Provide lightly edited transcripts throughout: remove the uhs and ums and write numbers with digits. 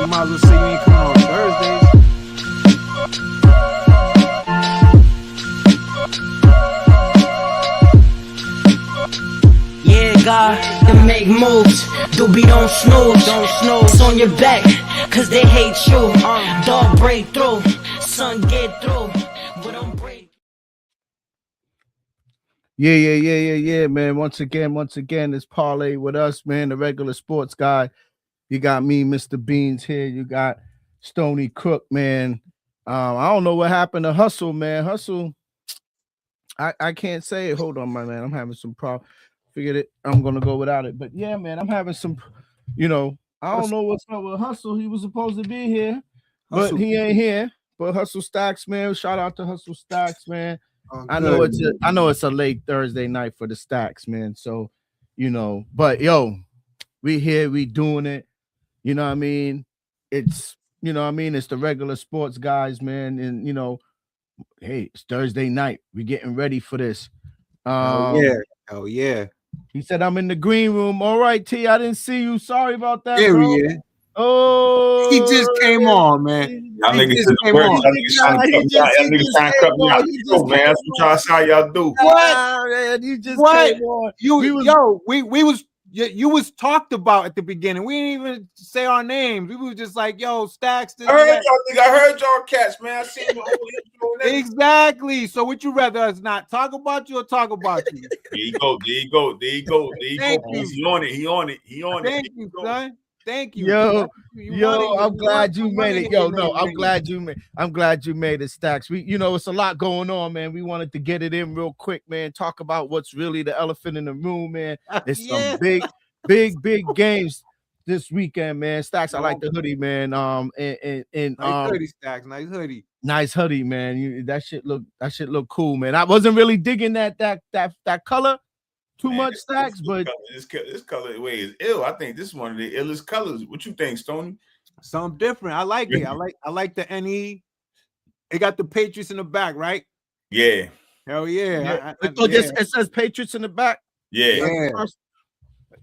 You might as well say you ain't coming on Thursdays. Yeah, God, to make moves. Doobie don't snooze. It's on your back, cause they hate you. Dog break through, son get through. But I'm break. Yeah, man. Once again, it's Parlay with us, man. The regular sports guy. You got me, Mr. Beans here. You got Stony Crook, man. I don't know what happened to Hustle, man. Hustle, I can't say it. Hold on, my man. I'm having some problem. Figured it. I'm gonna go without it. But yeah, man, I'm having some, I don't know what's up with Hustle. He was supposed to be here, but he ain't here. But Hustle Stacks, man. Shout out to Hustle Stacks, man. I know it's a late Thursday night for the Stacks, man. So, but yo, we here, we doing it. You know what I mean? It's it's the regular sports guys, man. And hey, it's Thursday night. We're getting ready for this. Hell yeah. He said, I'm in the green room. All right, T. I didn't see you. Sorry about that. There bro. he is. Oh, he just came on, man. Y'all niggas just came on. Y'all niggas trying to cut me out. Man, that's what y'all saw y'all do. What? Man, you just came on. You was talked about at the beginning. We didn't even say our names. We was just like, yo, Stacks. I heard y'all cats, man. I seen the whole intro. Exactly. So would you rather us not talk about you or talk about you? There you go. Thank you. He on it. Thank you, son. Thank you. Yo, I'm glad you made it. Yo, no, I'm glad you made it, Stacks. It's a lot going on, man. We wanted to get it in real quick, man. Talk about what's really the elephant in the room, man. It's some big games this weekend, man. Stacks, I like the hoodie, man. Nice hoodie, Stacks. Nice hoodie, man. That shit look cool, man. I wasn't really digging that color. Too much, Stacks, but this colorway is ill. I think this is one of the illest colors. What you think, Stoney? Something different. I like it. I like the NE. It got the Patriots in the back, right? Yeah. Hell yeah. It says Patriots in the back. Yeah.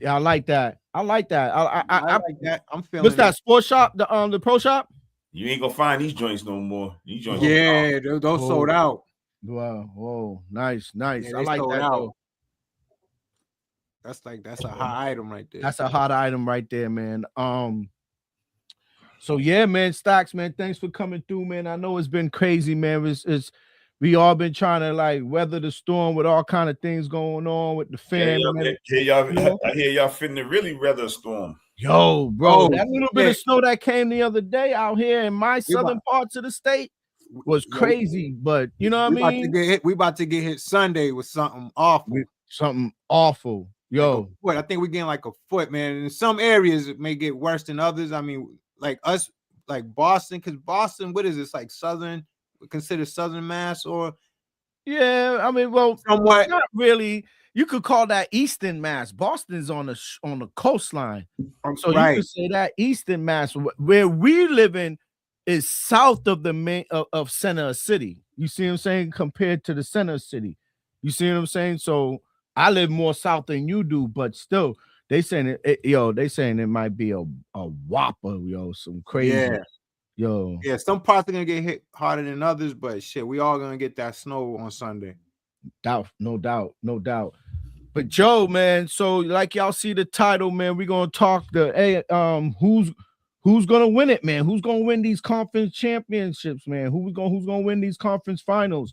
I like that. I like that. I like that. I'm feeling. What's that? Sports shop? The pro shop? You ain't gonna find these joints no more. These joints. Yeah, those sold out. Wow. Whoa. Nice. Yeah, I like that. Though. That's a hot item right there. That's a hot item right there, man. So yeah, man, Stacks, man, thanks for coming through, man. I know it's been crazy, man. We all been trying to like weather the storm with all kind of things going on with the fam. I hear y'all fitting to really weather a storm. Yo, bro, that little bit of snow that came the other day out here in my southern parts of the state was crazy. But you know what I mean? We about to get hit Sunday with something awful. Yo, I think we're getting like a foot, man. In some areas, it may get worse than others. I mean, like us, like Boston, because Boston, what is this, like considered Southern Mass, or? Yeah, I mean, well, somewhat. Not really. You could call that Eastern Mass. Boston's on the coastline, so you could say that Eastern Mass. Where we live in is south of the main of center city. You see what I'm saying? Compared to the center city, you see what I'm saying? So. I live more south than you do, but still, they saying it might be a whopper, some crazy, Yeah, some parts are gonna get hit harder than others, but shit, we all gonna get that snow on Sunday. No doubt. But Joe, man, so like y'all see the title, man, we're gonna talk who's gonna win it, man? Who's gonna win these conference championships, man? Who's gonna win these conference finals?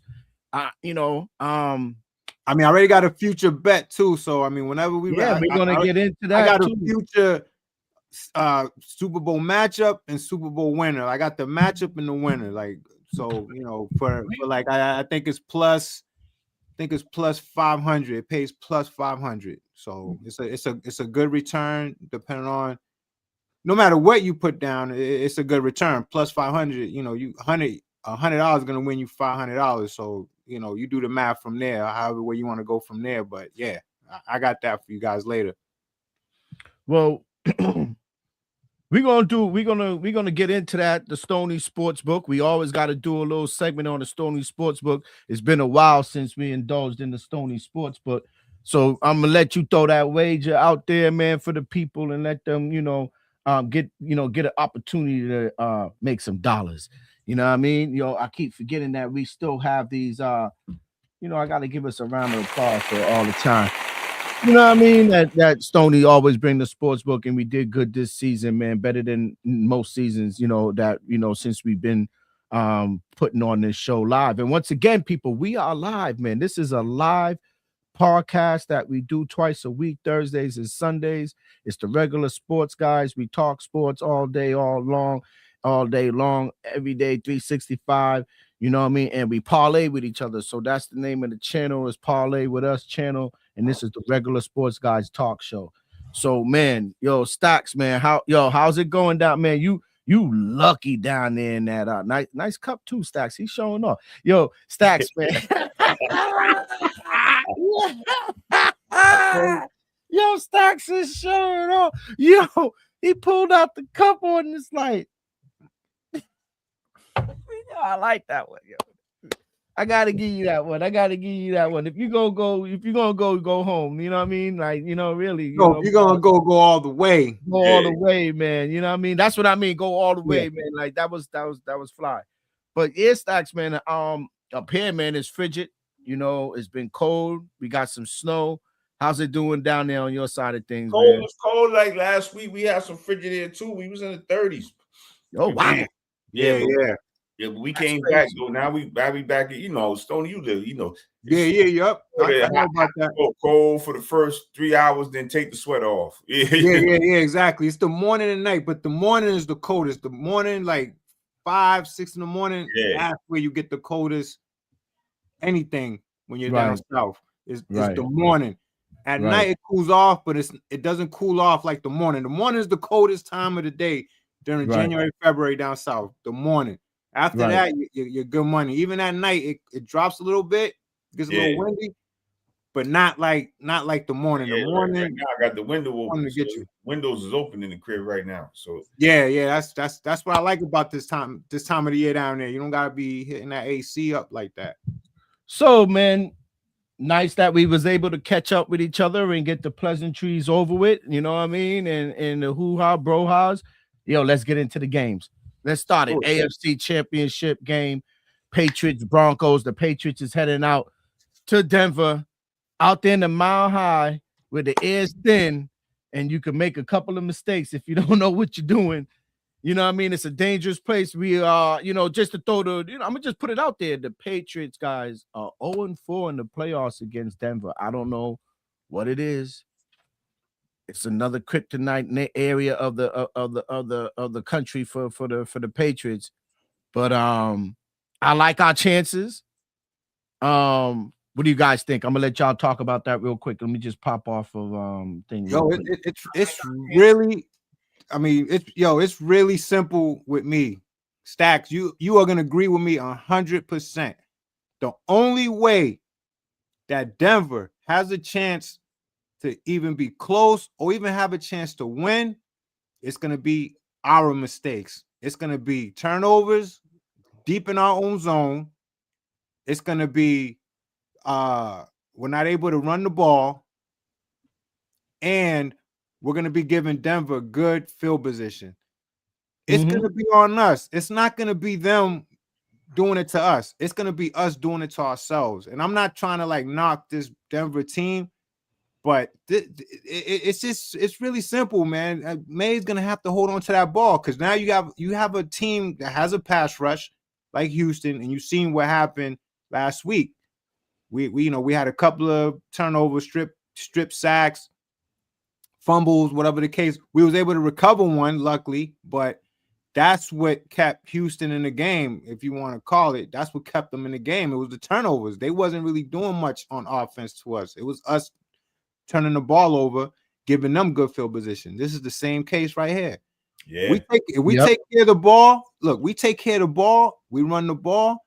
I mean, I already got a future bet too. So I mean, whenever we're gonna get into that. I got a future Super Bowl matchup and Super Bowl winner. I got the matchup and the winner. Like, so for like I think it's plus 500. It pays plus 500. So it's a good return depending on no matter what you put down. It's a good return. Plus 500. $100 gonna win you $500. So. You do the math from there, however way you want to go from there. But yeah, I got that for you guys later. Well, we're gonna get into that. The Stony Sportsbook. We always got to do a little segment on the Stony Sportsbook. It's been a while since we indulged in the Stony Sportsbook, so I'm gonna let you throw that wager out there, man, for the people and let them, get an opportunity to make some dollars. You know what I mean? I keep forgetting that we still have these. I got to give us a round of applause for all the time. You know what I mean? That Stoney always bring the sports book, and we did good this season, man. Better than most seasons, since we've been putting on this show live. And once again, people, we are live, man. This is a live podcast that we do twice a week, Thursdays and Sundays. It's the regular sports guys. We talk sports all day long, every day, 365. You know what I mean? And we parlay with each other. So that's the name of the channel, is Parlay With Us channel. And this is the regular sports guys talk show. So, man, Stacks, man, how's it going down, man? You lucky down there in that nice cup too, Stacks. He's showing off. Stacks, man. Stacks is showing off. He pulled out the cup on this light. I like that one. I gotta give you that one. If you're gonna go home. You know what I mean? Like, really. If you're gonna go all the way. Go all the way, man. You know what I mean? That's what I mean. Go all the way, man. Like that was fly. But Stacks, man. Up here, man, it's frigid. It's been cold. We got some snow. How's it doing down there on your side of things? Cold. Man? It was cold. Like last week, we had some frigid here too. We was in the 30s. Oh wow. Yeah. Yeah, but we came back. So now we back. Stoney, you live. Yep. I know about that. Cold for the first 3 hours, then take the sweat off. Yeah, exactly. It's the morning and night, but the morning is the coldest. The morning, like 5, 6 in the morning, that's where you get the coldest. Anything when you're down south is the morning. At night it cools off, but it doesn't cool off like the morning. The morning is the coldest time of the day during January, February down south. The morning. After that, you're good money. Even at night, it drops a little bit, gets a little windy, but not like the morning. The morning, right now I got the window open. To get you. Windows is open in the crib right now. So that's what I like about this time of the year down there. You don't gotta be hitting that AC up like that. So, man, nice that we was able to catch up with each other and get the pleasantries over with. You know what I mean? And the hoo-ha, bro-ha's. Let's get into the games. Let's start it. AFC Championship game. Patriots, Broncos. The Patriots is heading out to Denver, out there in the Mile High where the air's thin and you can make a couple of mistakes if you don't know what you're doing. You know what I mean? It's a dangerous place. We are, just to throw I'm going to just put it out there. The Patriots guys are 0-4 in the playoffs against Denver. I don't know what it is. It's another kryptonite area of the country for the Patriots, but I like our chances. What do you guys think? I'm gonna let y'all talk about that real quick. Let me just pop off of thing. It's really, it's really simple with me. Stacks, you are gonna agree with me 100%. The only way that Denver has a chance to even be close or even have a chance to win, it's going to be our mistakes. It's going to be turnovers deep in our own zone. It's going to be we're not able to run the ball, and we're going to be giving Denver good field position. It's going to be on us. It's not going to be them doing it to us. It's going to be us doing it to ourselves. And I'm not trying to knock this Denver team, but it's really simple, man. May's gonna have to hold on to that ball because now you have a team that has a pass rush like Houston, and you've seen what happened last week. We had a couple of turnovers, strip sacks, fumbles, whatever the case. We was able to recover one, luckily, but that's what kept Houston in the game, if you want to call it. That's what kept them in the game. It was the turnovers. They wasn't really doing much on offense to us. It was us turning the ball over, giving them good field position. This is the same case right here. Yeah. We take care of the ball. Look, we take care of the ball. We run the ball.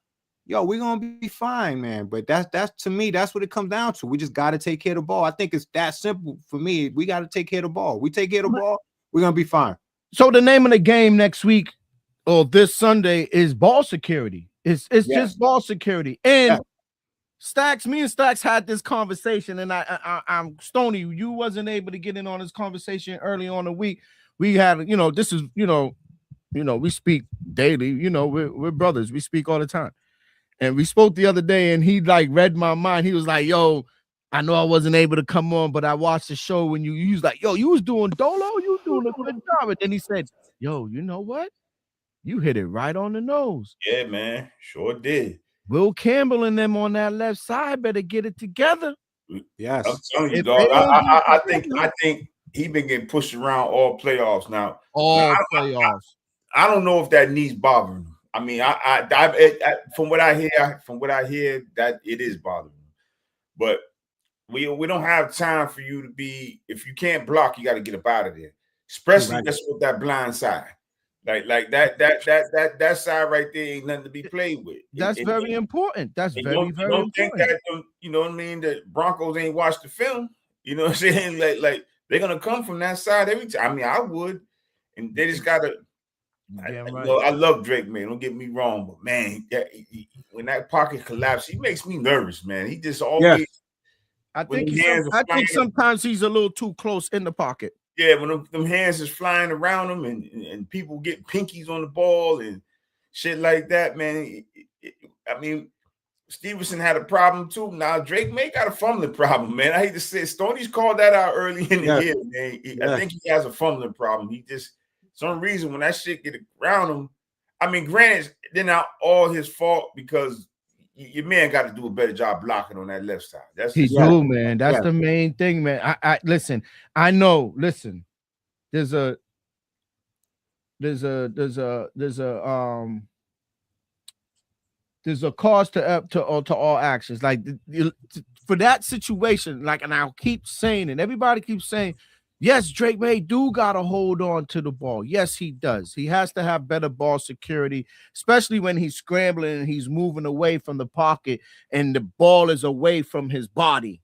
We're gonna be fine, man. But that's to me, that's what it comes down to. We just got to take care of the ball. I think it's that simple for me. We got to take care of the ball. We take care of the ball, we're gonna be fine. So the name of the game next week or this Sunday is ball security. It's just ball security. And Stacks, me and Stacks had this conversation, and I'm Stoney. You wasn't able to get in on this conversation early on the week. we had, this is, we speak daily, we're brothers. We speak all the time. And we spoke the other day and he like read my mind. He was like, yo, I know I wasn't able to come on, but I watched the show when you was like, yo, you was doing dolo, you was doing a good job. And then he said, yo, you know what? You hit it right on the nose. Yeah, man. Sure did. Will Campbell and them on that left side better get it together. Yes. I'm telling you, dog. I think he been getting pushed around all playoffs now. Playoffs. I don't know if that knee's bothering him. I mean, from what I hear, that it is bothering him. But we don't have time for you to be. If you can't block, you got to get up out of there. Especially just with that blind side, like that side right there ain't nothing to be played with. That's very important. That's very important. Think that you know what I mean? The Broncos ain't watched the film. You know what I'm saying? Like they're gonna come from that side every time. I mean, I would, and they just gotta. I love Drake, man. Don't get me wrong, but man, when that pocket collapsed, he makes me nervous, man. He just always. Yeah. I think sometimes he's a little too close in the pocket. Yeah, when them hands is flying around him and people get pinkies on the ball and shit like that, man. I mean, Stevenson had a problem too. Now Drake may got a fumbling problem, man. I hate to say it. Stoney's called that out early in the year, man. I think he has a fumbling problem. He just. Some reason when that shit get around him, I mean, granted, they're not all his fault because your man got to do a better job blocking on that left side. That's man. That's the main thing, man. I listen. I know. Listen, there's a cause to all actions. Like for that situation, like, and I'll keep saying, and everybody keeps saying. Yes, Drake May do got to hold on to the ball. Yes, he does. He has to have better ball security, especially when he's scrambling and he's moving away from the pocket and the ball is away from his body,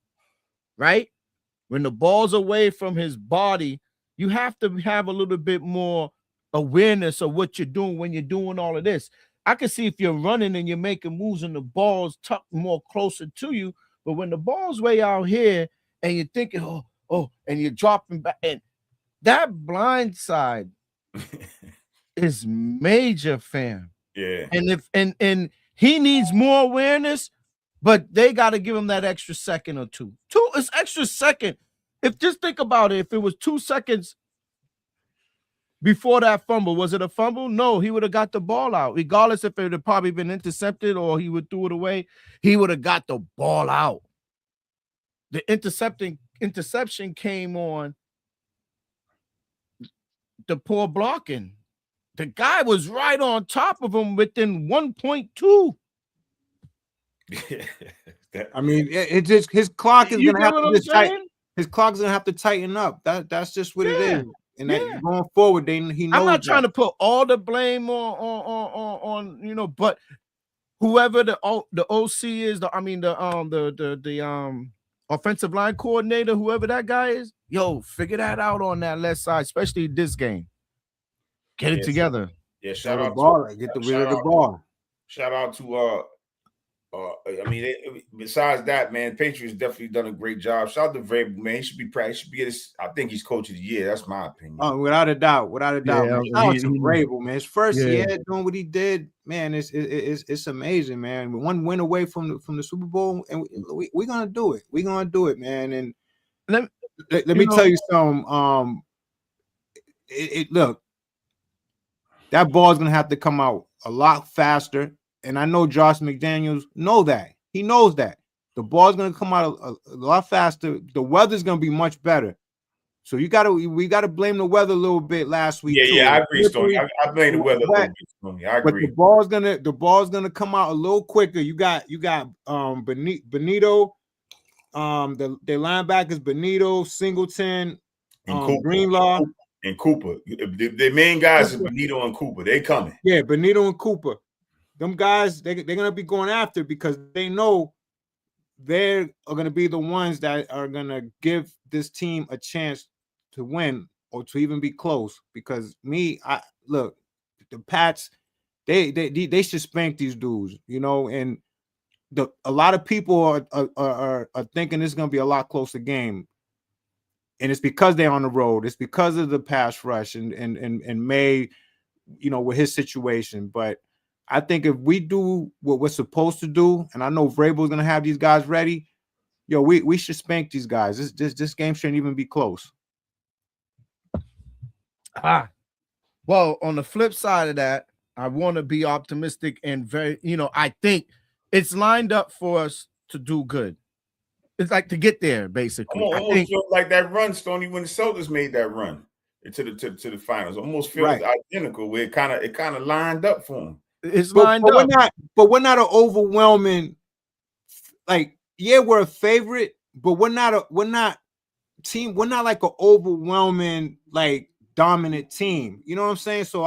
right? When the ball's away from his body, you have to have a little bit more awareness of what you're doing when you're doing all of this. I can see if you're running and you're making moves and the ball's tucked more closer to you, but when the ball's way out here and you're thinking, and you're dropping back, and that blind side is major, fam. Yeah. And he needs more awareness, but they got to give him that extra second or two. It's extra second. Just think about it. If it was 2 seconds before that fumble, was it a fumble? No, he would have got the ball out, regardless if it would have probably been intercepted or he would throw it away. He would have got the ball out. The interception came on the poor blocking. The guy was right on top of him within 1.2. I mean, it just his clock is gonna have to tighten. His clock is gonna have to tighten up. That's just what it is. And that going forward, he knows. I'm not trying to put all the blame on but whoever the OC is, the offensive line coordinator, whoever that guy is, figure that out on that left side, especially this game. Get it together. Yeah, shout out to get rid of the ball. Shout out to I mean, besides that, man, Patriots definitely done a great job. Shout out to Vrabel, man. He should be proud. He should be I think he's coach of the year. That's my opinion. Oh, without a doubt. Yeah, shout out to Vrabel, man. His first year doing what he did, man, it's amazing, man. One win away from the Super Bowl, and we're gonna do it. We're gonna do it, man. And let me tell you something. Look, that ball is gonna have to come out a lot faster. And I know Josh McDaniels know that. He knows that. The ball's going to come out a lot faster. The weather's going to be much better. So we got to blame the weather a little bit last week. Yeah, I agree, Stoney. I blame the weather a little bit, Stoney. I agree. But the ball's gonna come out a little quicker. You got Benito, the linebackers Benito, Singleton, and Greenlaw, and Cooper. The main guys are Benito and Cooper. They coming. Yeah, Benito and Cooper. Them guys, they're going to be going after because they know they are going to be the ones that are going to give this team a chance to win or to even be close. Because look, the Pats, they should spank these dudes, and a lot of people are thinking this is going to be a lot closer game. And it's because they're on the road. It's because of the pass rush and May, you know, with his situation. But I think if we do what we're supposed to do, and I know Vrabel's gonna have these guys ready, yo, we should spank these guys. This game shouldn't even be close. Well, on the flip side of that, I want to be optimistic and very, you know, I think it's lined up for us to do good. It's like to get there, basically. I almost feel like that run, Stoney, when the Celtics made that run to the finals. Almost feels identical, where it kind of lined up for them. It's lined up. We're not an overwhelming, like, yeah, we're a favorite, but we're not like an overwhelming, like, dominant team. You know what I'm saying? So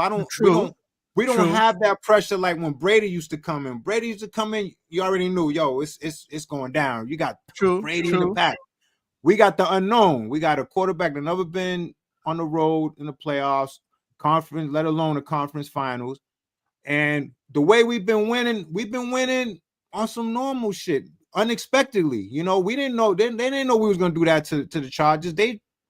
we don't have that pressure like when Brady used to come in. Brady used to come in, you already knew, yo, it's going down. You got Brady in the back. We got the unknown. We got a quarterback that never been on the road in the playoffs, conference, let alone the conference finals. And the way we've been winning on some normal shit, unexpectedly. You know, we didn't know, they didn't know we was gonna do that to the Chargers.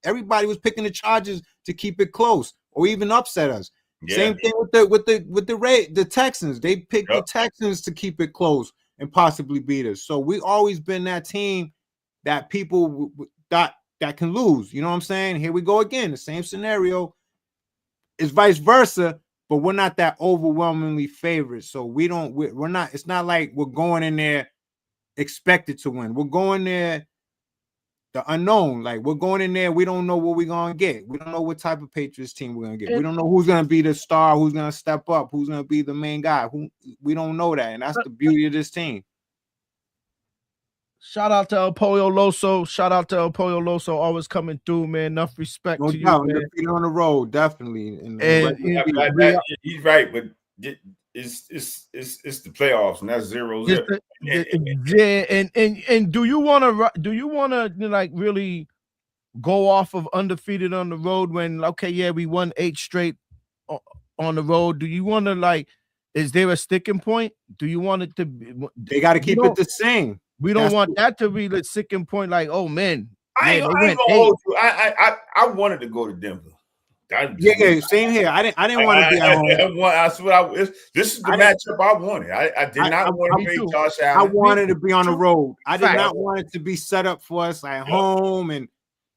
Everybody was picking the Chargers to keep it close or even upset us. Yeah. Same thing with the Texans. They picked the Texans to keep it close and possibly beat us. So we always been that team that people that can lose. You know what I'm saying? Here we go again. The same scenario. It's vice versa, but we're not that overwhelmingly favored. So we're not. It's not like we're going in there expected to win. We're going there the unknown. Like, we're going in there, we don't know what we're gonna get. We don't know what type of Patriots team we're gonna get. We don't know who's gonna be the star, who's gonna step up, who's gonna be the main guy. We don't know that, and that's the beauty of this team. Shout out to El Pollo Loso. Always coming through, man. Enough respect to you, man. On the road, definitely. He's right, but it's the playoffs, and that's 0-0. And do you want to like really go off of undefeated on the road when we won 8 straight on the road? Do you want to, like, is there a sticking point? Do you want it to be, they got to keep it the same. We don't want that to be the sticking point, like, oh man, I ain't gonna hold you. I wanted to go to Denver. Yeah, same here. I didn't want to be at home. This is the matchup I wanted. I did not want to be Josh Allen. I wanted to be on the road. I did not want it to be set up for us at home. And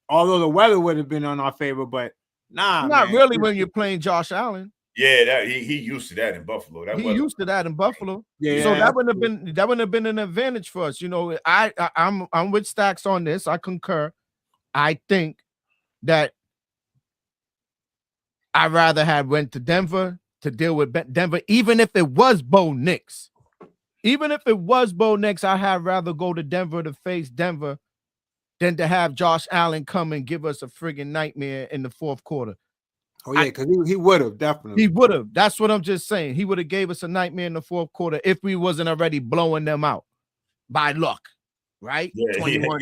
although the weather would have been on our favor, but not really when you're playing Josh Allen. Yeah, he used to that in Buffalo. Used to that in Buffalo. Yeah, so that wouldn't have been an advantage for us. You know, I'm with Stacks on this. I concur. I think that I'd rather have went to Denver to deal with Denver, even if it was Bo Nix. Even if it was Bo Nix, I'd have rather go to Denver to face Denver than to have Josh Allen come and give us a friggin' nightmare in the fourth quarter. Oh, yeah, because he would have, definitely. He would have. That's what I'm just saying. He would have gave us a nightmare in the fourth quarter if we wasn't already blowing them out by luck, right? Yeah, 21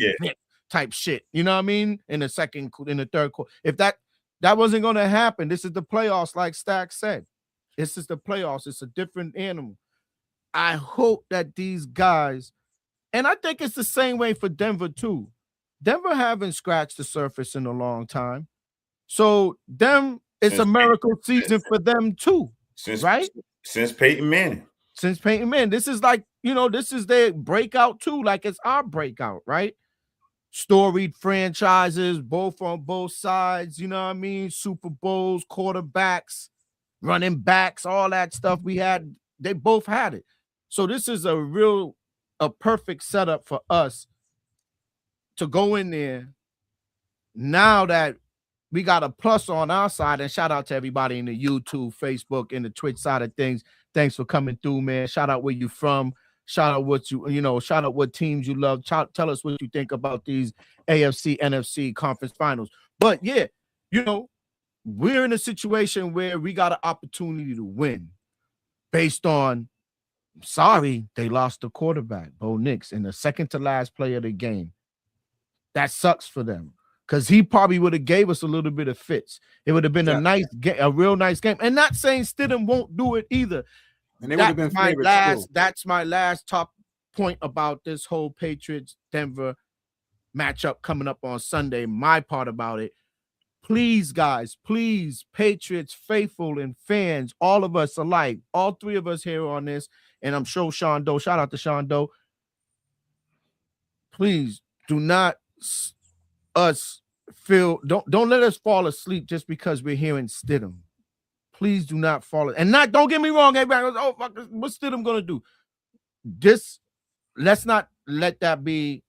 type shit. You know what I mean? In the third quarter. If that wasn't going to happen, this is the playoffs, like Stack said. This is the playoffs. It's a different animal. I hope that these guys, and I think it's the same way for Denver too. Denver haven't scratched the surface in a long time. So it's a miracle season for them too, right? Since Peyton Manning. This is like, this is their breakout too. Like, it's our breakout, right? Storied franchises, both on both sides, you know what I mean? Super Bowls, quarterbacks, running backs, all that stuff we had, they both had it. So this is a perfect setup for us to go in there now that we got a plus on our side. And shout out to everybody in the YouTube, Facebook, and the Twitch side of things. Thanks for coming through, man. Shout out where you from. Shout out shout out what teams you love. Tell us what you think about these AFC, NFC conference finals. But yeah, we're in a situation where we got an opportunity to win based on, they lost the quarterback, Bo Nix, in the second to last play of the game. That sucks for them because he probably would have gave us a little bit of fits. It would have been a real nice game. And not saying Stidham won't do it either. And they would have been favorites too. That's my last top point about this whole Patriots Denver matchup coming up on Sunday. My part about it. Please, guys, please, Patriots, faithful, and fans, all of us alike, all three of us here on this, and I'm sure Sean Doe, shout out to Sean Doe. Please do not don't let us fall asleep just because we're hearing Stidham. Please do not fall. And don't get me wrong, everybody goes, oh, fuck, what's Stidham gonna do? Let's not let that be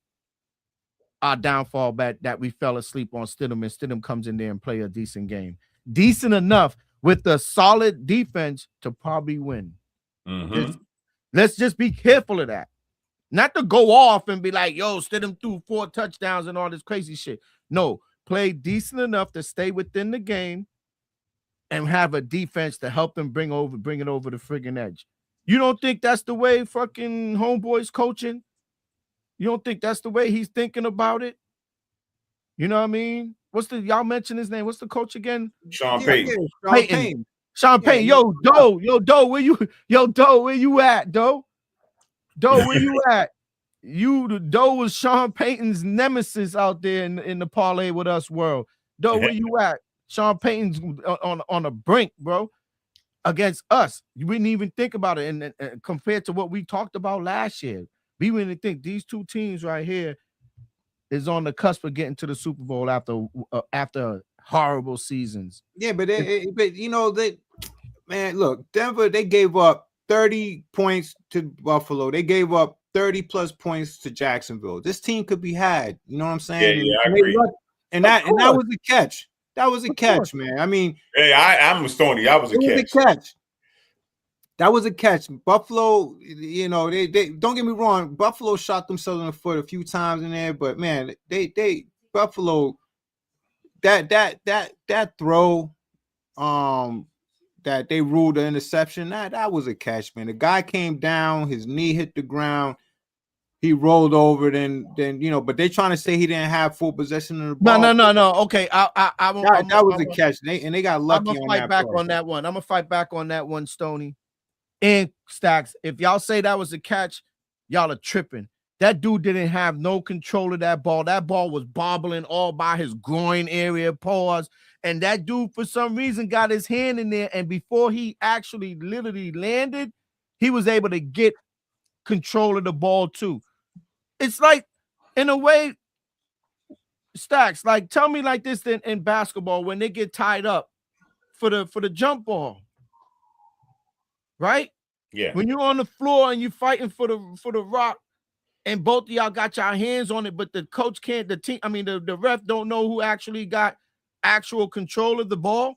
our downfall that we fell asleep on Stidham, and Stidham comes in there and play a decent game. Decent enough with a solid defense to probably win. Let's just be careful of that. Not to go off and be like, yo, Stidham threw 4 touchdowns and all this crazy shit. No, play decent enough to stay within the game and have a defense to help them bring it over the friggin' edge. You don't think that's the way fucking homeboy's coaching? You don't think that's the way he's thinking about it? You know what I mean? Y'all mention his name? What's the coach again? Sean Payton. Sean Payton. Yo, Doe, where you at, Doe? Doe, where you at? Doe was Sean Payton's nemesis out there in the parlay with us world. Doe, where you at? Sean Payton's on a brink, bro, against us. You wouldn't even think about it. And compared to what we talked about last year, we wouldn't think these two teams right here is on the cusp of getting to the Super Bowl after horrible seasons. Yeah, but you know, man, look, Denver, they gave up 30 points to Buffalo. They gave up 30 plus points to Jacksonville. This team could be had. You know what I'm saying? Yeah, I agree. And that was a catch. That was a catch, man. I mean, hey, I'm a Stoney. That was a catch. That was a catch. Buffalo, you know, they don't get me wrong. Buffalo shot themselves in the foot a few times in there, but man, they Buffalo that throw, that they ruled the interception. That was a catch, man. The guy came down, his knee hit the ground. He rolled over, then you know, but they trying to say he didn't have full possession of the ball. No. Okay, that was a catch. They got lucky. I'm gonna fight back on that one. I'm gonna fight back on that one, Stoney and Stacks. If y'all say that was a catch, y'all are tripping. That dude didn't have no control of that ball. That ball was bobbling all by his groin area, pause. And that dude, for some reason, got his hand in there. And before he actually literally landed, he was able to get control of the ball too. It's like, in a way, Stacks, like, tell me like this in basketball when they get tied up for the jump ball, right? Yeah. When you're on the floor and you're fighting for the rock, and both of y'all got your hands on it, but the coach can't. The ref don't know who actually got actual control of the ball.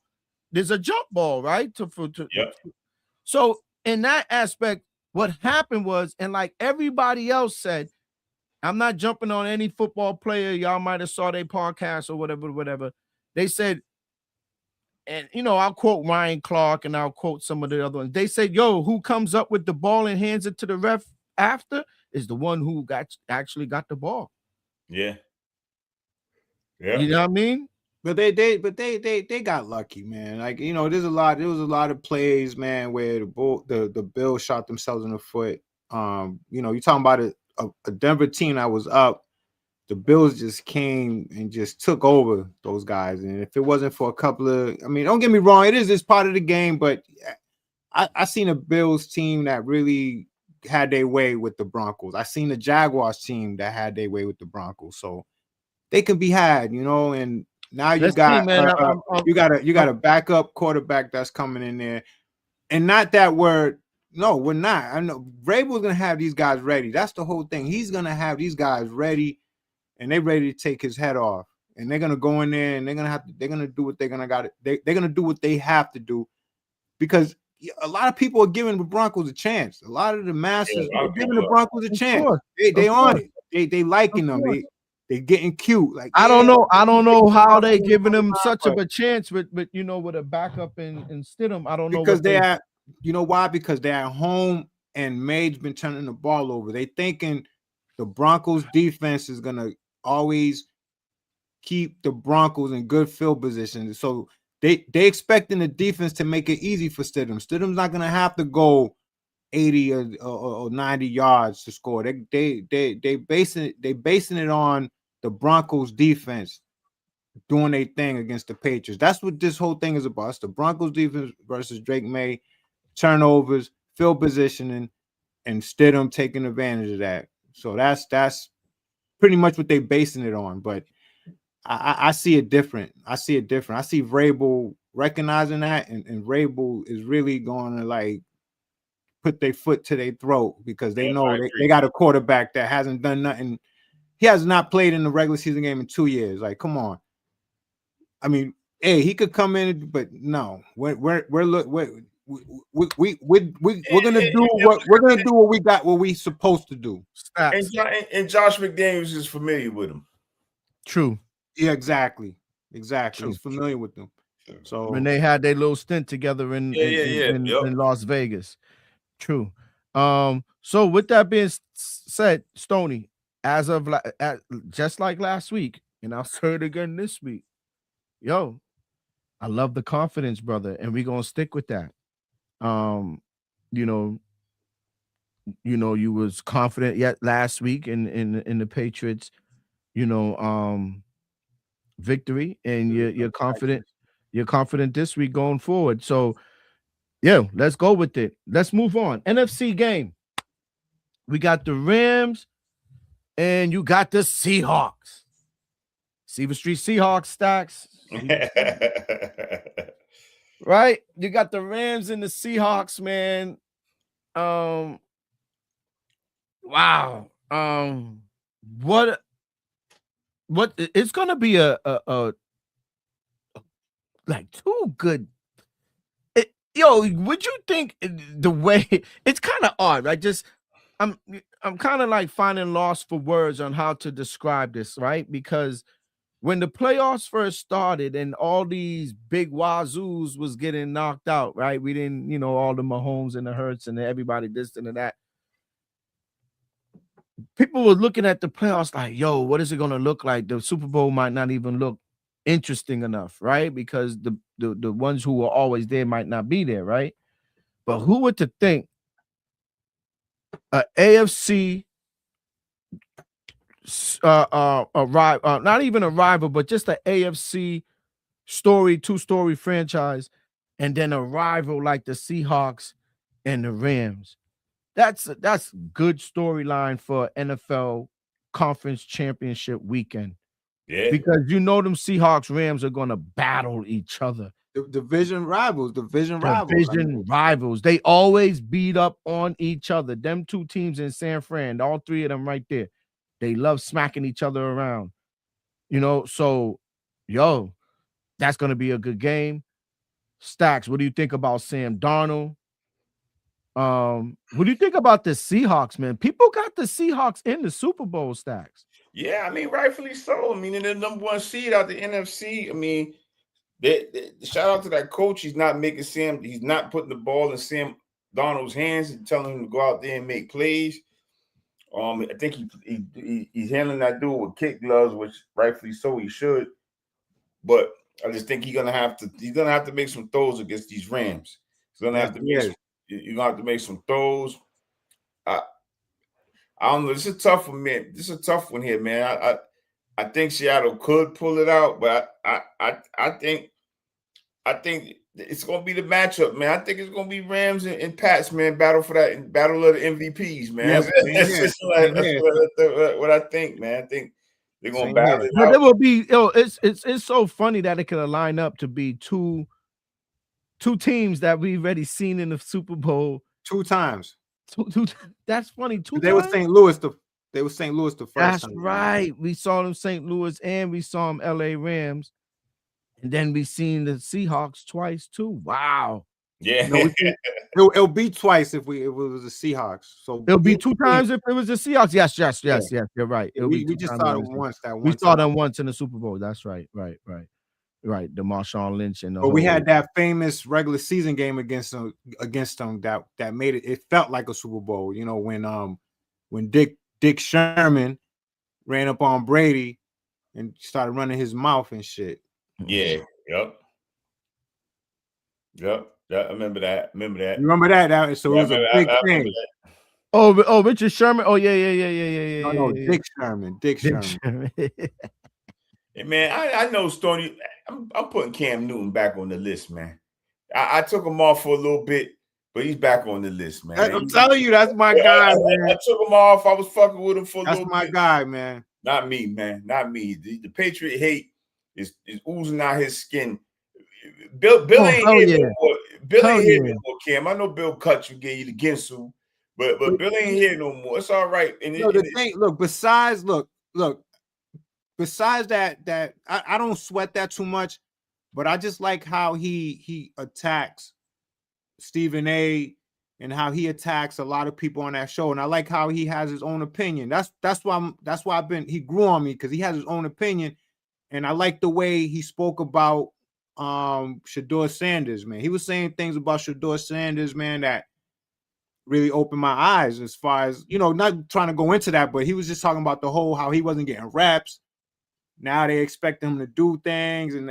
There's a jump ball, right? Yep. So in that aspect, what happened was, and like everybody else said, I'm not jumping on any football player. Y'all might have saw their podcast or whatever. They said, and you know, I'll quote Ryan Clark and I'll quote some of the other ones. They said, yo, who comes up with the ball and hands it to the ref after is the one who actually got the ball. Yeah. You know what I mean? But they got lucky, man. Like, you know, there was a lot of plays, man, where the Bills shot themselves in the foot. You know, you're talking about a Denver team that was up. The Bills just came and just took over those guys. And if it wasn't for a couple of, I mean, don't get me wrong, it's part of the game, but I seen a Bills team that really had their way with the Broncos. I seen the Jaguars team that had their way with the Broncos. So they can be had, you know, and now you got a backup quarterback that's coming in there. And not that we're not. I know Vrabel's gonna have these guys ready. That's the whole thing. He's gonna have these guys ready, and they're ready to take his head off. And they're gonna go in there and they're gonna do what they're gonna do what they have to do, because a lot of people are giving the Broncos a chance. A lot of the masses are giving the Broncos a chance. They on it. They liking them. They getting cute. Like, I don't know how they giving them such of a chance with you know, with a backup in Stidham. I don't know, because you know why? Because they're at home and Made's been turning the ball over. They thinking the Broncos defense is gonna always keep the Broncos in good field position. So they expecting the defense to make it easy for Stidham. Stidham's not gonna have to go 80 or 90 yards to score. They basing it on the Broncos defense doing their thing against the Patriots. That's what this whole thing is about. It's the Broncos defense versus Drake May, turnovers, field positioning, and Stidham taking advantage of that. So that's pretty much what they're basing it on. But I see it different. I see Vrabel recognizing that, and Vrabel is really going to like put their foot to their throat because they know they got a quarterback that hasn't done nothing. He has not played in the regular season game in 2 years. Like, come on. I mean, hey, he could come in, but no, we're gonna do what we supposed to do. And Josh McDaniels is familiar with him. True. Yeah, exactly. True. He's familiar with them. So when they had their little stint together in Las Vegas. True. So with that being said, Stoney, as of just like last week, and I'll say it again this week, yo, I love the confidence, brother, and we're gonna stick with that. You was confident yet last week in the Patriots, victory, and you're confident. You're confident this week going forward. So, yeah, let's go with it. Let's move on. NFC game. We got the Rams, and you got the Seahawks. Seaver Street Seahawks stacks. Right? You got the Rams and the Seahawks, man. Wow. What it's gonna be a like too good. Would you think the way it's kind of odd, right? I'm kind of like finding lost for words on how to describe this, right? Because when the playoffs first started and all these big wazoos was getting knocked out, right? We didn't, all the Mahomes and the Hurts and everybody this and that. People were looking at the playoffs like, yo, what is it going to look like? The Super Bowl might not even look interesting enough, right? Because the ones who were always there might not be there, right? But who would to think a AFC not even a rival, but just an AFC two-story franchise, and then a rival like the Seahawks and the Rams. That's good storyline for NFL conference championship weekend. Yeah, because them Seahawks Rams are gonna battle each other. Division rivals. They always beat up on each other. Them two teams in San Fran, all three of them right there. They love smacking each other around. So that's gonna be a good game. Stacks, what do you think about Sam Darnold? What do you think about the Seahawks, man? People got the Seahawks in the Super Bowl, Stacks. Yeah, I mean, rightfully so. I mean, in the number one seed out the NFC. I mean, shout out to that coach. He's not putting the ball in Sam Darnold's hands and telling him to go out there and make plays. I think he's handling that dude with kick gloves, which rightfully so he should. But I just think he's gonna have to make some throws against these Rams. You're gonna have to make some throws. I don't know. This is a tough one, man. This is a tough one here, man. I think Seattle could pull it out, but I think it's gonna be the matchup, man. I think it's gonna be Rams and Pats, man. Battle of the MVPs, man. That's what I think, man. I think they're gonna battle it out. But it will be, it's so funny that it could line up to be two teams that we've already seen in the Super Bowl 2 times. That's funny. They were St. Louis the first That's time. right. We saw them St. Louis and we saw them LA Rams. And then we seen the Seahawks twice too. Wow. Yeah. It'll be twice if it was the Seahawks. So it'll be 2 times if it was the Seahawks. Yes. You're right. We just saw them once. We saw them once in the Super Bowl. That's right. Right. The Marshawn Lynch and but we had that famous regular season game against them that made it felt like a Super Bowl. When Dick Sherman ran up on Brady and started running his mouth and shit. Yeah. Yep. I remember that. You remember that? So it was a big thing. Oh, Richard Sherman. Oh, yeah. No, Dick Sherman. Dick Sherman. Hey, man, I know Stoney. I'm putting Cam Newton back on the list, man. I took him off for a little bit, but he's back on the list, man. I'm telling you, that's my guy, man. I took him off. I was fucking with him for a little bit. That's my guy, man. Not me, man. Not me. The Patriot hate is oozing out his skin. Bill ain't here no more. Bill ain't here no more, Cam. I know Bill cut you, gave you the Ginsu, but Bill ain't here no more. It's all right. And the thing, look, besides that I don't sweat that too much, but I just like how he attacks Stephen A. and how he attacks a lot of people on that show, and I like how he has his own opinion. That's why he grew on me, because he has his own opinion, and I like the way he spoke about Shedeur Sanders, man. He was saying things about Shedeur Sanders, man, that really opened my eyes, as far as, not trying to go into that, but he was just talking about the whole, how he wasn't getting reps. Now they expect him to do things, and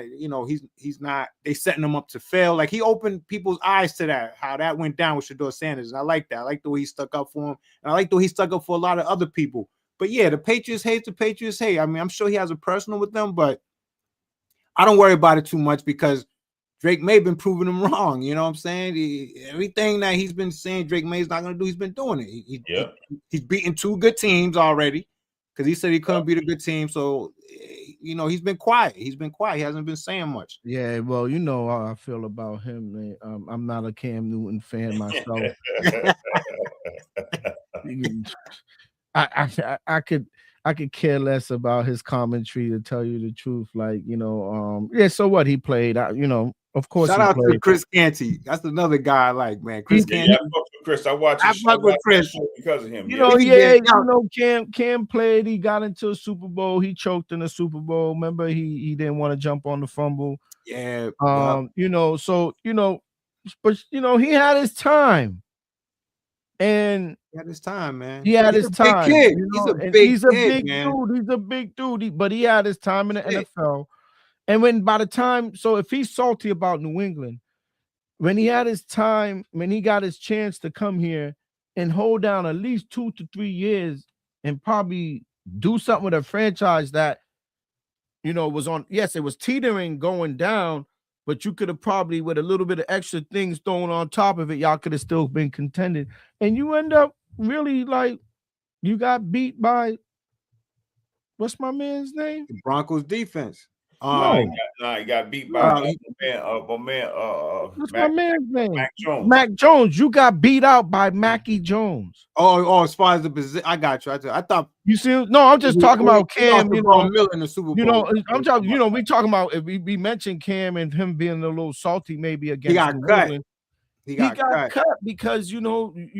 he's not. They setting him up to fail. Like, he opened people's eyes to that, how that went down with Shedeur Sanders, and I like that. I like the way he stuck up for him, and I like the way he stuck up for a lot of other people. But yeah, the Patriots hate. I mean, I'm sure he has a personal with them, but I don't worry about it too much, because Drake May been proving him wrong. You know what I'm saying? Everything that he's been saying Drake May's not going to do, he's been doing it. He's beaten 2 good teams already, because he said he couldn't beat a good team. So, he's been quiet. He hasn't been saying much. Yeah, well, how I feel about him, man. I'm not a Cam Newton fan myself. I could care less about his commentary, to tell you the truth. Like, so what, he played, of course. Shout out to Chris Canty. That's another guy I like, man. Chris Canty. Yeah, I fuck with Chris. I watch with Chris because of him. Cam played. He got into a Super Bowl. He choked in a Super Bowl. Remember, he didn't want to jump on the fumble. Yeah. But he had his time. And he had his time, man. He had his time. Kid. He's a big dude. He's a big dude. But he had his time in the NFL. And if he's salty about New England, when he had his time, when he got his chance to come here and hold down at least 2 to 3 years and probably do something with a franchise that, was on, yes, it was teetering going down, but you could have probably, with a little bit of extra things thrown on top of it, y'all could have still been contended. And you end up really, like, you got beat by, what's my man's name? The Broncos defense. He got beat by what's my man's name? Mac Jones. Mac Jones. You got beat out by Mackie Jones. Oh, as far as the position, I got you. I thought you see. No, I'm just talking about Cam. Miller in the Super Bowl. I'm talking. We talking about, if we mentioned Cam and him being a little salty, maybe against. He got cut. He got cut because you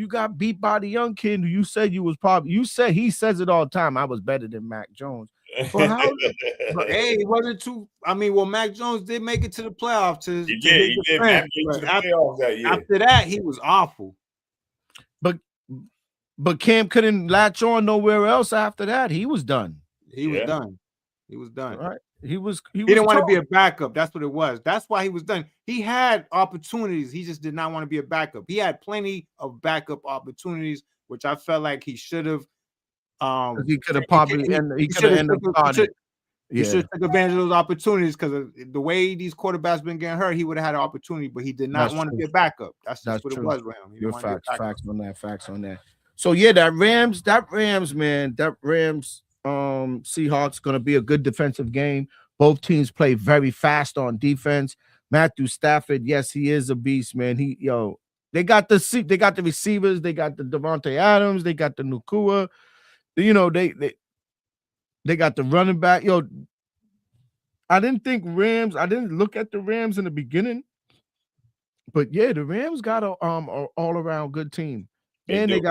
got beat by the young kid who you said you was probably. You said, he says it all the time. I was better than Mac Jones. But hey, it wasn't too. I mean, well, Mac Jones did make it to the playoffs. He did. After that, he was awful. But Cam couldn't latch on nowhere else after that. He was done. He was done. Right. He didn't want to be a backup. That's what it was. That's why he was done. He had opportunities. He just did not want to be a backup. He had plenty of backup opportunities, which I felt like he should have. He could have probably he could have ended up starting. He should have took advantage of those opportunities, because of the way these quarterbacks been getting hurt. He would have had an opportunity, but he did not want to be a backup. That's what it was with him. Your facts on that. So yeah, that Rams Seahawks gonna be a good defensive game. Both teams play very fast on defense. Matthew Stafford, yes, he is a beast, man. They got the receivers, they got the Devontae Adams, they got the Nacua. They got the running back. I didn't look at the Rams in the beginning, but yeah, the Rams got a all around good team. They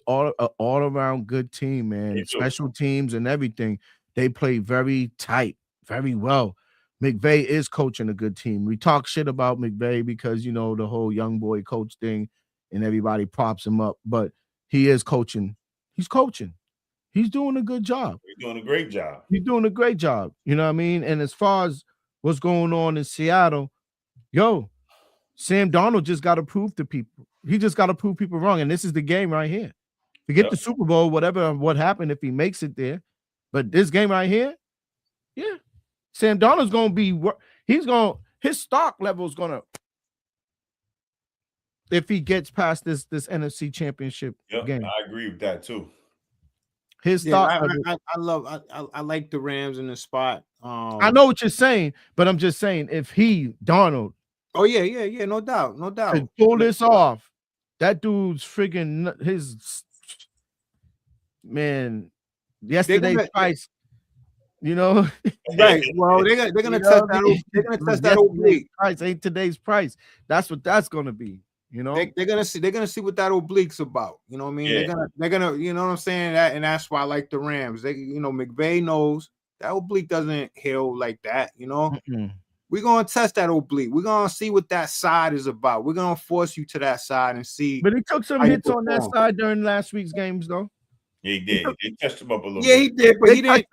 all around good team, man. Special teams and everything. They play very tight, very well. McVay is coaching a good team. We talk shit about McVay because the whole young boy coach thing, and everybody props him up, but he is coaching. He's coaching. He's doing a good job. He's doing a great job. You know what I mean? And as far as what's going on in Seattle, Sam Darnold just got to prove to people. He just got to prove people wrong. And this is the game right here. Forget the Super Bowl, what happened if he makes it there. But this game right here, yeah. Sam Darnold's going to be, his stock level is going to, if he gets past this NFC Championship game. I agree with that too. His stock. I like the Rams in the spot. I know what you're saying, but I'm just saying if Darnold. Oh yeah, no doubt. To pull this off, that dude's friggin' his man. Yesterday's price, right? Well, they're gonna test that. They're gonna test that oblique. Price ain't today's price. That's what that's gonna be. They're gonna see what that oblique's about. You know what I mean? Yeah. They're gonna, you know what I'm saying? And that's why I like the Rams. McVay knows that oblique doesn't heal like that. We're gonna test that oblique. We're gonna see what that side is about. We're gonna force you to that side and see. But he took some hits on that side during last week's games, though. Yeah, he did. They touched him up a little bit. Yeah, he did, but he didn't.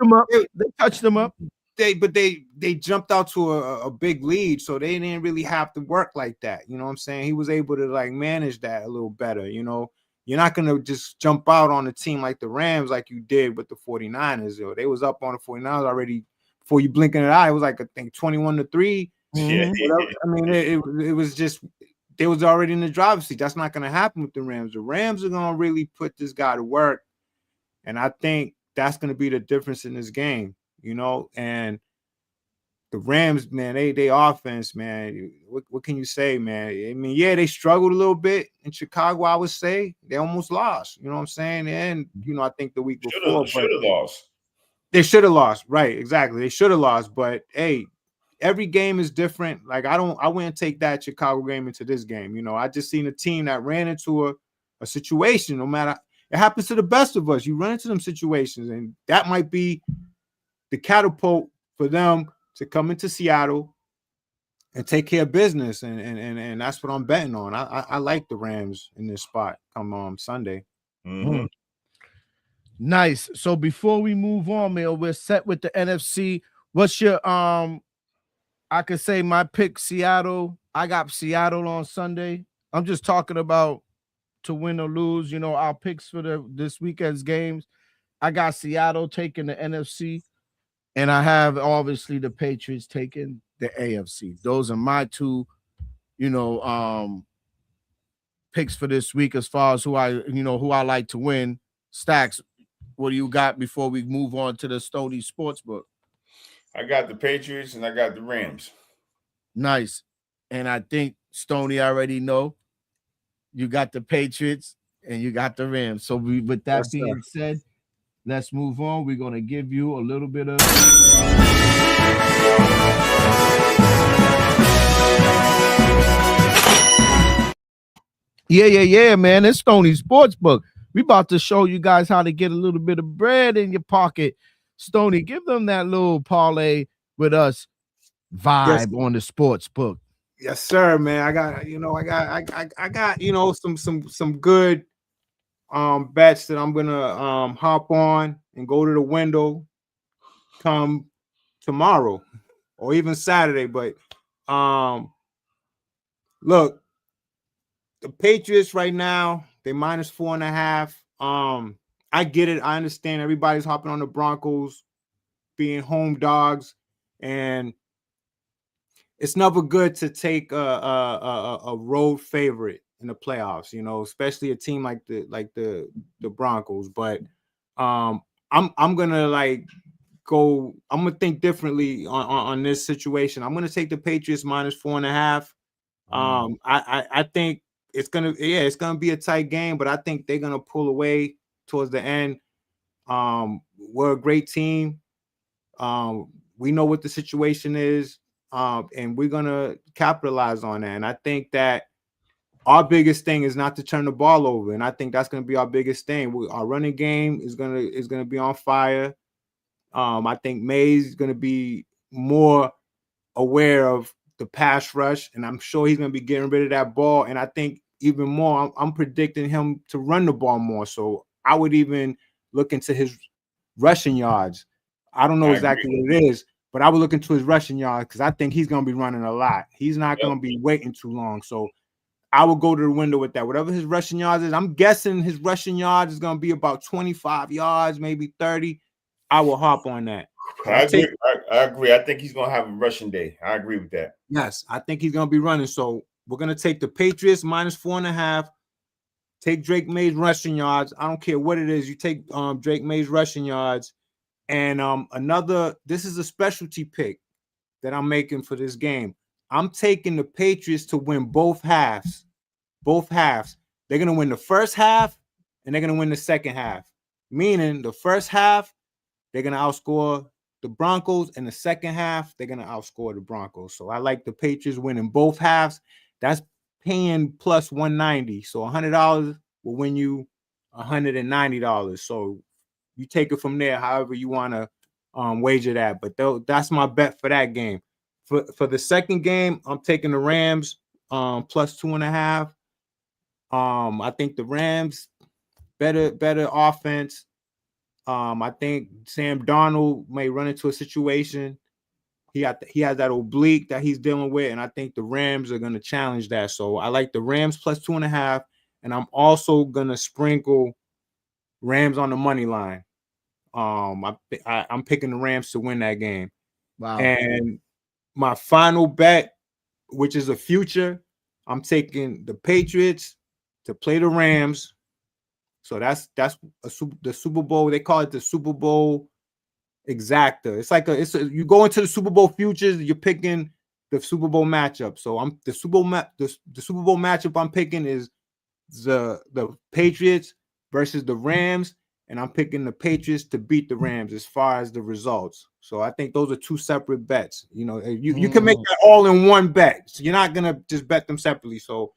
They touched him up. They jumped out to a big lead, so they didn't really have to work like that. You know what I'm saying? He was able to manage that a little better. You're not gonna just jump out on a team like the Rams like you did with the 49ers. They was up on the 49ers already before you blink an eye. It was I think 21-3. Yeah. I mean, it was just they was already in the driver's seat. That's not gonna happen with the Rams. The Rams are gonna really put this guy to work, and I think that's gonna be the difference in this game. And the Rams, man, they offense, man. What can you say, man? I mean, yeah, they struggled a little bit in Chicago. I would say they almost lost. You know what I'm saying? And I think the week before, should have lost. They should have lost, right? Exactly, they should have lost. But hey, every game is different. I wouldn't take that Chicago game into this game. I just seen a team that ran into a situation. No matter, it happens to the best of us. You run into them situations, and that might be the catapult for them to come into Seattle and take care of business, and that's what I'm betting on. I like the Rams in this spot come Sunday. Mm-hmm. Nice. So before we move on, man, we're set with the NFC. What's your I could say my pick, Seattle. I got Seattle on Sunday. I'm just talking about to win or lose. Our picks for this weekend's games. I got Seattle taking the NFC. And I have obviously the Patriots taking the AFC. Those are my two, picks for this week as far as who I like to win. Stacks, what do you got before we move on to the Stony Sportsbook? I got the Patriots and I got the Rams. Nice. And I think Stony already know you got the Patriots and you got the Rams. So with that being said, let's move on. We're going to give you a little bit of... Yeah, man. It's Stony Sportsbook. We about to show you guys how to get a little bit of bread in your pocket. Stony, give them that little parlay with us vibe on the Sportsbook. Yes, sir, man. I got some good bets that I'm gonna hop on and go to the window come tomorrow or even Saturday. But look, the Patriots right now, they minus 4.5. I get it. I understand everybody's hopping on the Broncos being home dogs, and it's never good to take a road favorite in the playoffs, especially a team like the Broncos. But I'm gonna I'm gonna think differently on this situation. I'm gonna take the Patriots minus 4.5. I think it's gonna be a tight game, but I think they're gonna pull away towards the end. We're a great team. We know what the situation is, and we're gonna capitalize on that. And I think that our biggest thing is not to turn the ball over, and I think that's going to be our biggest thing. Our running game is going to be on fire. I think May's going to be more aware of the pass rush, and I'm sure he's going to be getting rid of that ball. And I think even more, I'm predicting him to run the ball more. So I would even look into his rushing yards. I don't know exactly what it is, but I would look into his rushing yards because I think he's going to be running a lot. He's not going to be waiting too long. So I will go to the window with that. Whatever his rushing yards is, I'm guessing his rushing yards is going to be about 25 yards, maybe 30. I will hop on that. I agree. I think he's going to have a rushing day. I agree with that. Yes, I think he's going to be running. So we're going to take the Patriots -4.5. Take Drake May's rushing yards. I don't care what it is. You take Drake May's rushing yards. And this is a specialty pick that I'm making for this game. I'm taking the Patriots to win both halves. Both halves. They're going to win the first half and they're going to win the second half. Meaning the first half, they're going to outscore the Broncos. And the second half, they're going to outscore the Broncos. So I like the Patriots winning both halves. That's paying plus 190. So $100 will win you $190. So you take it from there, however you want to wager that. But that's my bet for that game. For the second game, I'm taking the Rams plus 2.5. I think the Rams better offense. I think Sam Darnold may run into a situation. He has that oblique that he's dealing with, and I think the Rams are going to challenge that. So I like the Rams plus 2.5, and I'm also going to sprinkle Rams on the money line. I'm picking the Rams to win that game. Wow. And my final bet, which is a future, I'm taking the Patriots to play the Rams. So that's the Super Bowl. They call it the Super Bowl exacta. It's like you go into the Super Bowl futures, you're picking the Super Bowl matchup. So the Super Bowl matchup I'm picking is the Patriots versus the Rams, and I'm picking the Patriots to beat the Rams as far as the results. So I think those are two separate bets. You know, you can make that all in one bet. So you're not gonna just bet them separately. So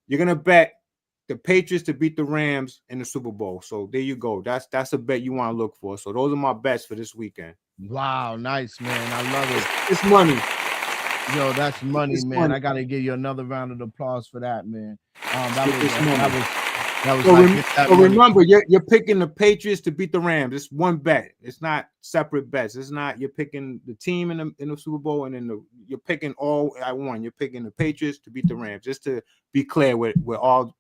you're gonna bet the Patriots to beat the Rams in the Super Bowl. So there you go. That's a bet you want to look for. So those are my bets for this weekend. Wow, nice, man. I love it. It's money. Yo, that's money, it's man. money. I gotta give you another round of applause for that, man. Remember, you're picking the Patriots to beat the Rams. It's one bet. It's not separate bets. It's not you're picking the team in the Super Bowl and then you're picking all at one. You're picking the Patriots to beat the Rams. Just to be clear with all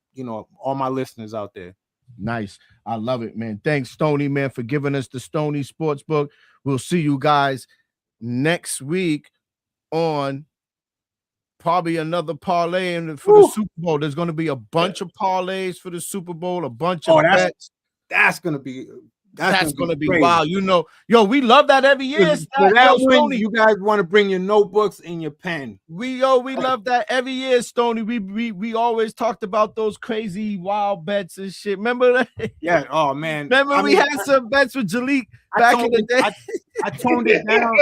all my listeners out there. Nice. I love it, man. Thanks, Stoney, man, for giving us the Stoney Sportsbook. We'll see you guys next week on probably another parlay for the Super Bowl. There's going to be a bunch of parlays for the Super Bowl, a bunch of bets. That's going to be that's going to be wild. We love that every year. You guys want to bring your notebooks and your pen. We love that every year, Stoney. We always talked about those crazy wild bets and shit. Remember that? Yeah. Oh man. Remember we had some bets with Jalik back in the day. I toned it down.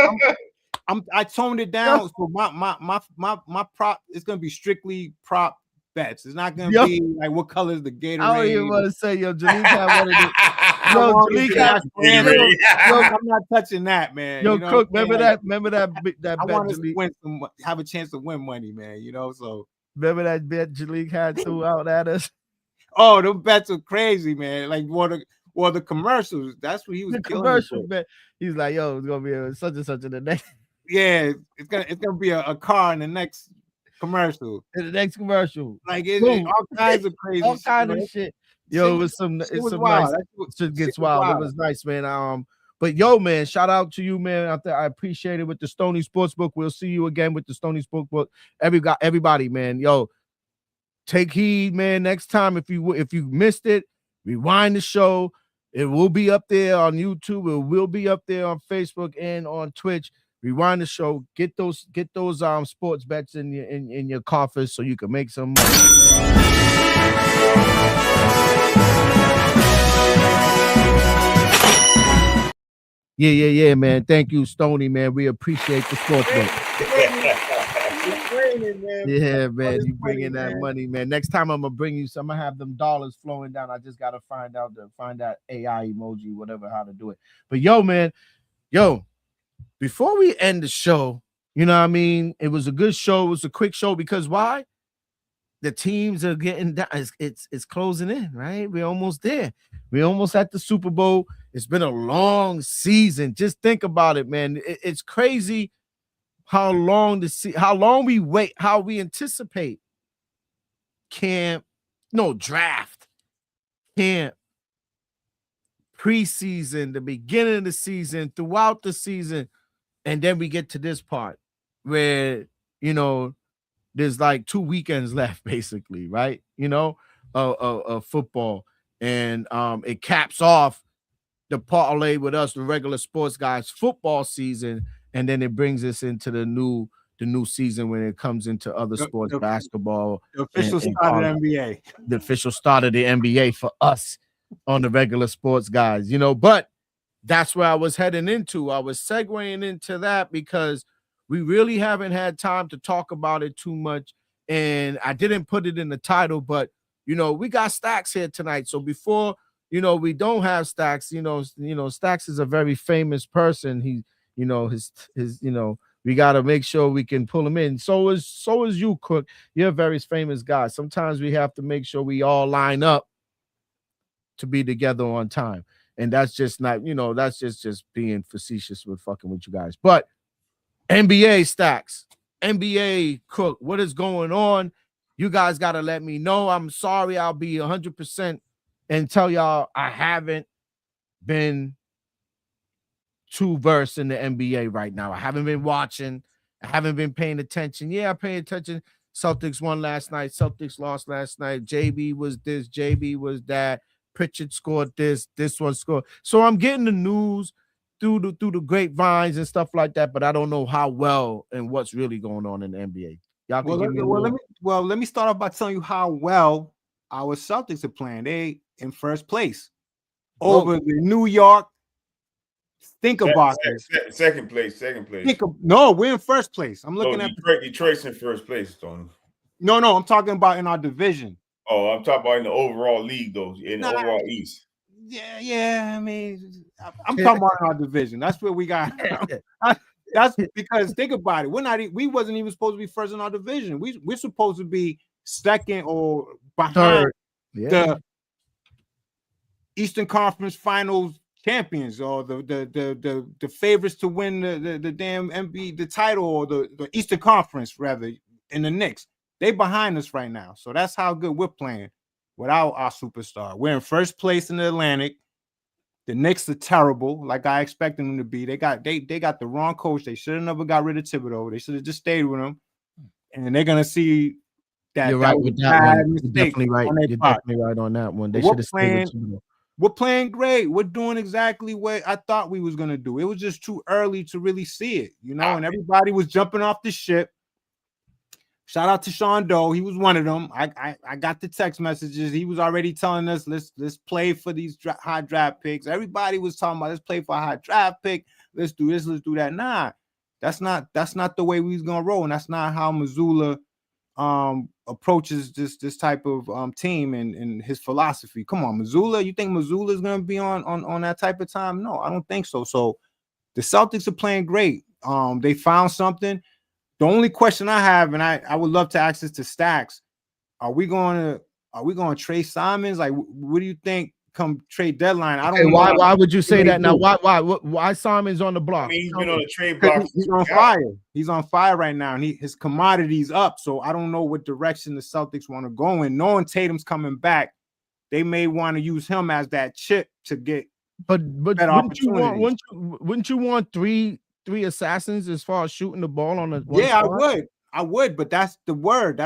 I toned it down. So my prop is gonna be strictly prop bets. It's not gonna be like what color is the Gatorade. I don't even want to say Jalik had one of the. I'm not touching that, man. Cook, remember that I bet want to have a chance to win money, man. So remember that bet Jalik had threw out at us. Oh, those bets are crazy, man. Like the commercials. That's what he was. The commercial bet. He's like, yo, it's gonna be a such and such in the next. Yeah, it's gonna be a car in the next commercial. In the next commercial, like it's all kinds of crazy, all kinds of shit. Yo, it's some nice. Shit gets wild. It was nice, man. But yo, man, shout out to you, man. Out there, I appreciate it with the Stoney Sportsbook. We'll see you again with the Stoney Sportsbook. Everybody, man, yo, take heed, man. Next time, if you missed it, rewind the show. It will be up there on YouTube. It will be up there on Facebook and on Twitch. Rewind the show. Get those sports bets in your coffers so you can make some money. Yeah, man. Thank you, Stoney, man. We appreciate the sports bet. Yeah, man. You bringing that money, man. Next time I'm gonna bring you some. I'm gonna have them dollars flowing down. I just gotta find that AI emoji, whatever, how to do it. But yo, man, before we end the show, you know what I mean? It was a good show. It was a quick show because why? the teams are getting down. It's closing in, right? We're almost there. We're almost at the Super Bowl. It's been a long season. Just think about it, man. It's crazy how long we wait, how we anticipate draft, camp, preseason, the beginning of the season, throughout the season, and then we get to this part where there's like 2 weekends left, basically, right? Football, and it caps off the parlay with us, the regular sports guys, football season, and then it brings us into the new season when it comes into other sports, basketball, the official start of the NBA, the official start of the NBA for us on the regular sports guys, But that's where I was heading into. I was segueing into that because we really haven't had time to talk about it too much. And I didn't put it in the title, but we got Stacks here tonight. So before we don't have Stacks, Stacks is a very famous person. He, his we got to make sure we can pull him in. So is you, Cook. You're a very famous guy. Sometimes we have to make sure we all line up to be together on time. And that's just not, that's just being facetious with fucking with you guys. But NBA Stacks, NBA Cook, what is going on? You guys got to let me know. I'm sorry. I'll be 100% and tell y'all I haven't been too versed in the NBA right now. I haven't been watching. I haven't been paying attention. Yeah, I pay attention. Celtics won last night. Celtics lost last night. JB was this. JB was that. Pritchard scored this one scored. So I'm getting the news through the grapevines and stuff like that, but I don't know how well and what's really going on in the NBA. Y'all can give me let me start off by telling you how well our Celtics are playing. They in first place over the New York. Think about this. Second place. No, we're in first place. I'm looking at Detroit's in first place, Tony. No, I'm talking about in our division. Oh, I'm talking about in the overall league, though, in the overall East. Yeah. I mean, I'm talking about in our division. That's what we got. That's because think about it. We wasn't even supposed to be first in our division. We're supposed to be second or behind the Eastern Conference Finals champions or the favorites to win the damn NBA the title or the Eastern Conference rather in the Knicks. They behind us right now. So that's how good we're playing without our superstar. We're in first place in the Atlantic. The Knicks are terrible, like I expected them to be. They got the wrong coach. They should have never got rid of Thibodeau. They should have just stayed with him. And they're gonna see that. You're right with that one. You're definitely right. You're definitely right on that one. They should have stayed with Thibodeau. We're playing great. We're doing exactly what I thought we was gonna do. It was just too early to really see it, and everybody was jumping off the ship. Shout out to Sean Doe. He was one of them. I got the text messages. He was already telling us, let's play for these high draft picks. Everybody was talking about let's play for a high draft pick. Let's do this, let's do that. Nah, that's not the way we was gonna roll, and that's not how Mazzulla approaches this type of team and his philosophy. Come on, Mazzulla. You think Mazzulla is gonna be on that type of time? No, I don't think so. So the Celtics are playing great. They found something. The only question I have, and I would love to ask this to Stacks, are we going to trade Simons? Like, what do you think come trade deadline? I don't know. Why would you say that now? Why Simons on the block? I mean, he's been on the trade block. He's on fire. He's on fire right now, and his commodity's up. So I don't know what direction the Celtics want to go in. Knowing Tatum's coming back, they may want to use him as that chip to get. But wouldn't you want three assassins as far as shooting the ball on the I would, but that's the word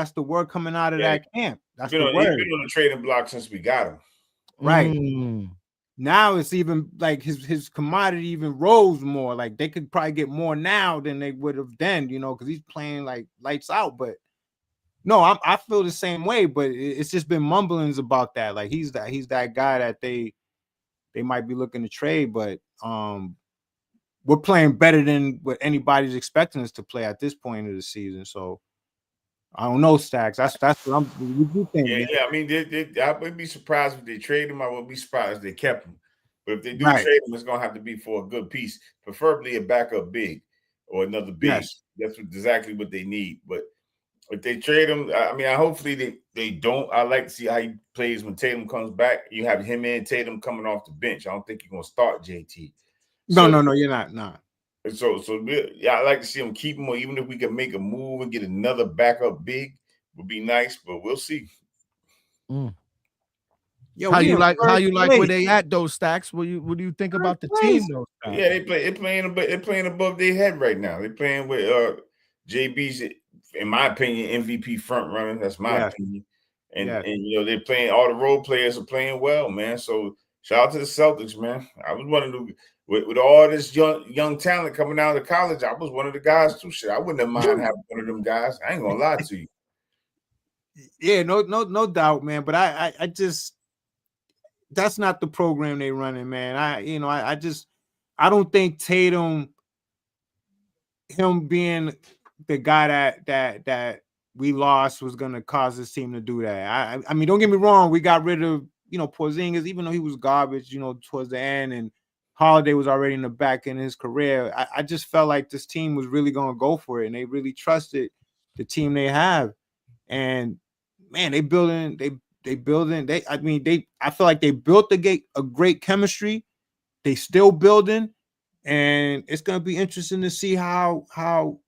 coming out of that camp. That's the word. He's been on the trading block since we got him, right? Now it's even like his commodity even rose more. Like they could probably get more now than they would have then, because he's playing like lights out. But no, I feel the same way, but it's just been mumblings about that. Like he's that guy that they might be looking to trade, but we're playing better than what anybody's expecting us to play at this point of the season. So I don't know, Stacks. That's what you think. Yeah. I mean, I would be surprised if they trade him. I would be surprised if they kept him. But if they do trade him, it's gonna have to be for a good piece, preferably a backup big or another big. Yes. That's exactly what they need. But If they trade him, I mean, hopefully they don't. I like to see how he plays when Tatum comes back. You have him and Tatum coming off the bench. I don't think you're gonna start JT. No, you're not. Nah. So yeah, I like to see him keep him, or even if we can make a move and get another backup big, would be nice. But we'll see. Yo, how you like where they at those Stacks? What do you think about the team though? Yeah, they're playing above their head right now. They're playing with JB's, in my opinion, MVP front runner. That's my opinion. And you know, they're playing, all the role players are playing well, man. So shout out to the Celtics, man. I was one of the with all this young talent coming out of college, I was one of the guys too. Shit, I wouldn't have mind having one of them guys. I ain't gonna lie to you. Yeah, no doubt, man. But I just, that's not the program they running, man. I don't think Tatum, him being the guy that we lost, was gonna cause this team to do that. I mean, don't get me wrong, we got rid of, Porzingis, even though he was garbage, towards the end, and Holiday was already in the back end of his career. I just felt like this team was really gonna go for it, and they really trusted the team they have. And man, I feel like they built a great chemistry. They still building, and it's gonna be interesting to see how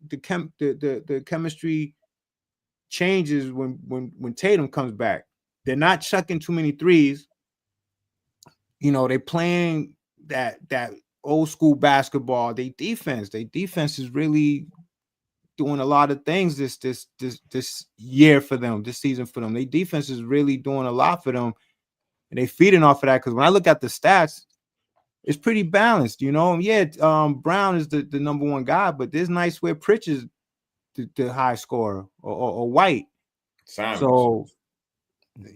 the chemistry changes when Tatum comes back. They're not chucking too many threes. They're playing that old school basketball. Their defense is really doing a lot of things this year for them, this season for them. Their defense is really doing a lot for them, and they feeding off of that. Because when I look at the stats, it's pretty balanced. Brown is the number one guy, but there's nights where Pritchard is the high scorer, or White. Simons. So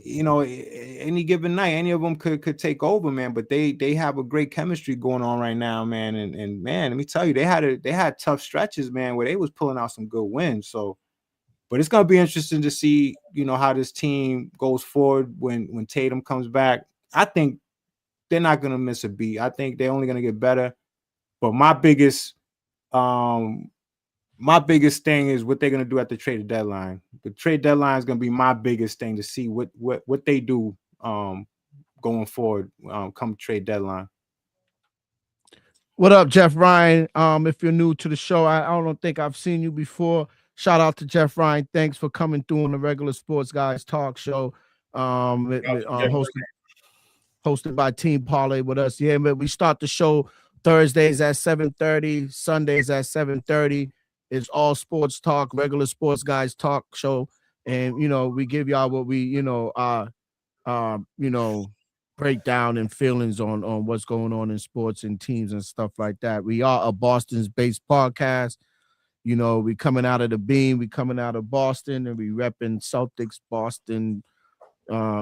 any given night, any of them could take over, man. But they have a great chemistry going on right now, man. And man, let me tell you, they had tough stretches, man, where they was pulling out some good wins. So, but it's gonna be interesting to see, how this team goes forward when Tatum comes back. I think they're not gonna miss a beat. I think they're only gonna get better. But my biggest thing is what they're gonna do at the trade deadline. The trade deadline is gonna be my biggest thing, to see what they do going forward come trade deadline. What up, Jeff Ryan? If you're new to the show, I don't think I've seen you before. Shout out to Jeff Ryan. Thanks for coming through on the Regular Sports Guys Talk Show. Hosted by Team Parlay with us. Yeah, but we start the show Thursdays at 7:30, Sundays at 7:30. It's all sports talk, Regular Sports Guys Talk Show. And, we give y'all what we, breakdown and feelings on what's going on in sports and teams and stuff like that. We are a Boston's-based podcast. We coming out of the beam, we coming out of Boston, and we repping Celtics, Boston,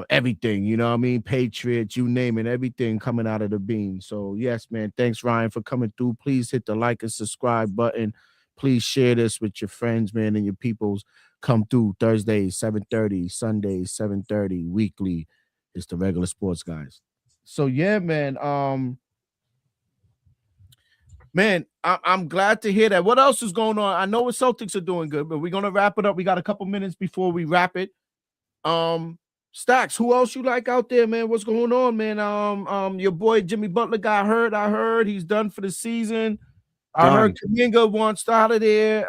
everything, Patriots, you name it, everything coming out of the beam. So yes, man, thanks Ryan for coming through. Please hit the like and subscribe button. Please share this with your friends, man, and your peoples. Come through Thursdays 7:30, Sundays 7:30, weekly. It's the Regular Sports Guys. So yeah, man. I'm glad to hear that. What else is going on? I know the Celtics are doing good, but we're gonna wrap it up. We got a couple minutes before we wrap it. Stacks, who else you like out there, man? What's going on, man? Your boy Jimmy Butler got hurt. I heard he's done for the season. I heard Kuminga wants out of there.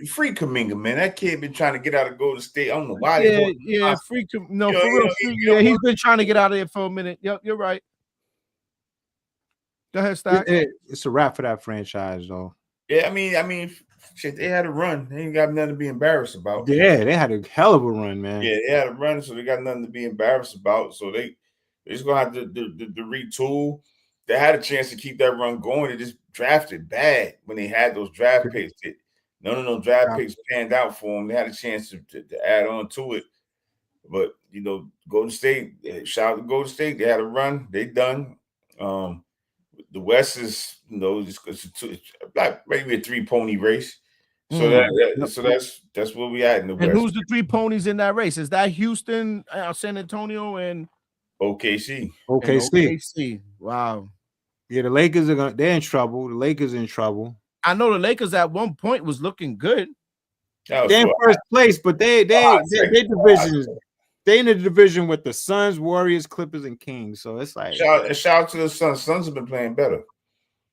Free Kuminga, man. That kid been trying to get out of Golden State. I don't know why. Free. He's been trying to get out of there for a minute. Yep, you're right. Go ahead, Stack. It's a wrap for that franchise, though. Yeah, I mean, shit, they had a run. They ain't got nothing to be embarrassed about. Yeah, they had a hell of a run, man. Yeah, they had a run, so they got nothing to be embarrassed about. So they just gonna have to retool. They had a chance to keep that run going. They just drafted bad when they had those draft picks. None of those draft picks panned out for them. They had a chance to add on to it. But, Golden State, shout out to Golden State. They had a run. They done. The West is, it's like maybe a 3-pony race. So that's where we at in the West. And who's the 3 ponies in that race? Is that Houston, San Antonio, and OKC? OKC. Wow. Yeah, the Lakers they're in trouble. The Lakers in trouble. I know the Lakers at one point was looking good. They in first place, but they divisions. They in the division with the Suns, Warriors, Clippers, and Kings. So it's like shout out to the Suns. Suns have been playing better.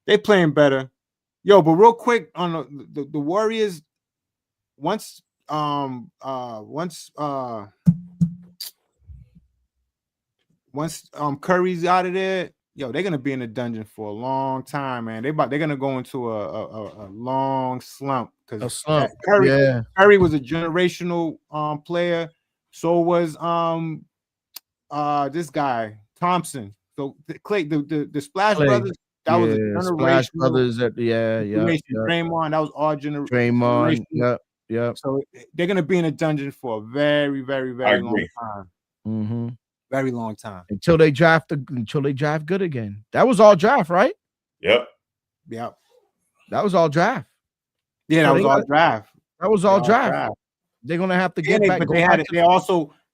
They playing better. Yo, but real quick on the Warriors, once Curry's out of there, yo, they're gonna be in the dungeon for a long time, man. They're gonna go into a long slump because Curry was a generational player. So was this guy Thompson. So the Splash Brothers, that was a generational. Splash Brothers, Draymond, that was all Draymond. Yep. So they're gonna be in a dungeon for a very, very, very long time. Mm-hmm. Very long time until they draft good again. That was all draft, right? Yep. That was all draft. Yeah, that was all draft. That was all draft. They're gonna have to get back. But they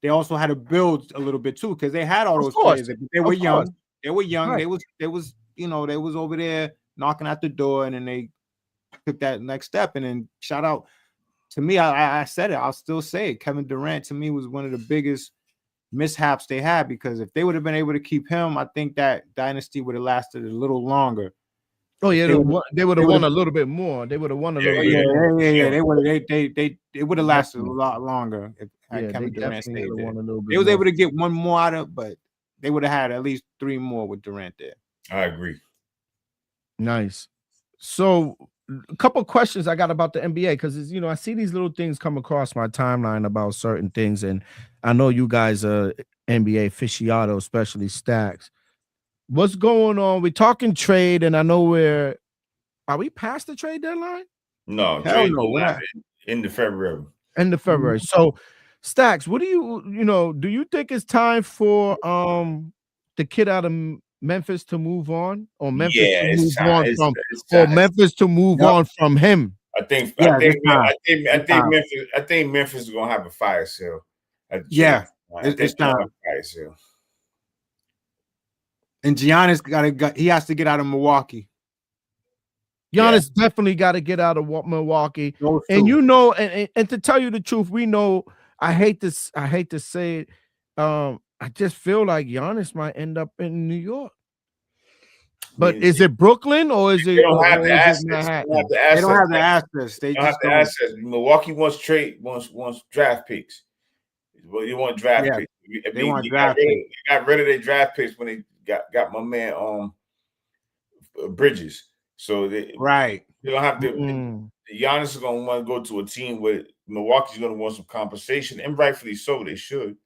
also had to build a little bit too because they had all those players. They were young. They were young. Right. They was over there knocking at the door, and then they took that next step. And then shout out to me. I said it. I'll still say it. Kevin Durant to me was one of the biggest mishaps they had because if they would have been able to keep him, I think that dynasty would have lasted a little longer. Oh yeah, they would have won a little bit more. They would have won a little bit more. Yeah. They would have lasted a lot longer if Kevin Durant stayed there. They was able to get one more out of, but they would have had at least 3 more with Durant there. I agree. Nice. So a couple of questions I got about the NBA because I see these little things come across my timeline about certain things, and I know you guys are NBA aficionado, especially Stacks. What's going on? We're talking trade, and I know are we past the trade deadline? No, trade deadline into February. End of February. So, Stacks, what do you think it's time for the kid out of Memphis to move on, or Memphis to move on from him? I think Memphis is gonna have a fire sale. It's time. Fire sale. And Giannis he has to get out of Milwaukee. Giannis definitely got to get out of Milwaukee. And and to tell you the truth, we know. I hate to say it. I just feel like Giannis might end up in New York. But is it Brooklyn or is it? They don't have the assets. They don't have the assets. They don't have the assets. Milwaukee wants draft picks. Well, you want draft picks. They want draft picks. They got rid of their draft picks when they got my man Bridges. So they don't have to. Giannis is going to want to go to a team where Milwaukee's going to want some compensation, and rightfully so. They should.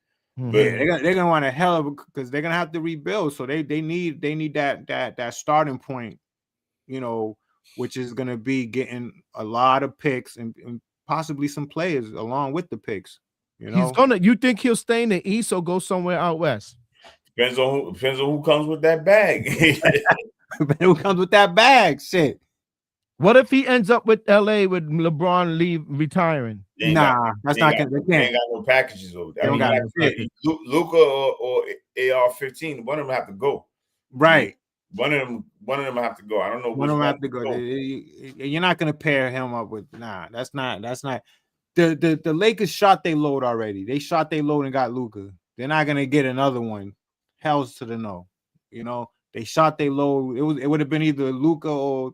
But they're gonna want a hell of because they're gonna have to rebuild. So they need that starting point, which is gonna be getting a lot of picks and possibly some players along with the picks. You think he'll stay in the East or go somewhere out west? Depends on who comes with that bag. Who comes with that bag? Shit. What if he ends up with LA with LeBron retiring? Nah, that's not gonna. They ain't got no packages over there. Luka or AR-15, one of them have to go. Right. One of them have to go. I don't know. One of them have to go. You're not gonna pair him up with. Nah, that's not. The Lakers shot their load already. They shot their load and got Luka. They're not gonna get another one. Hell's to the no. They shot their load. It would have been either Luka or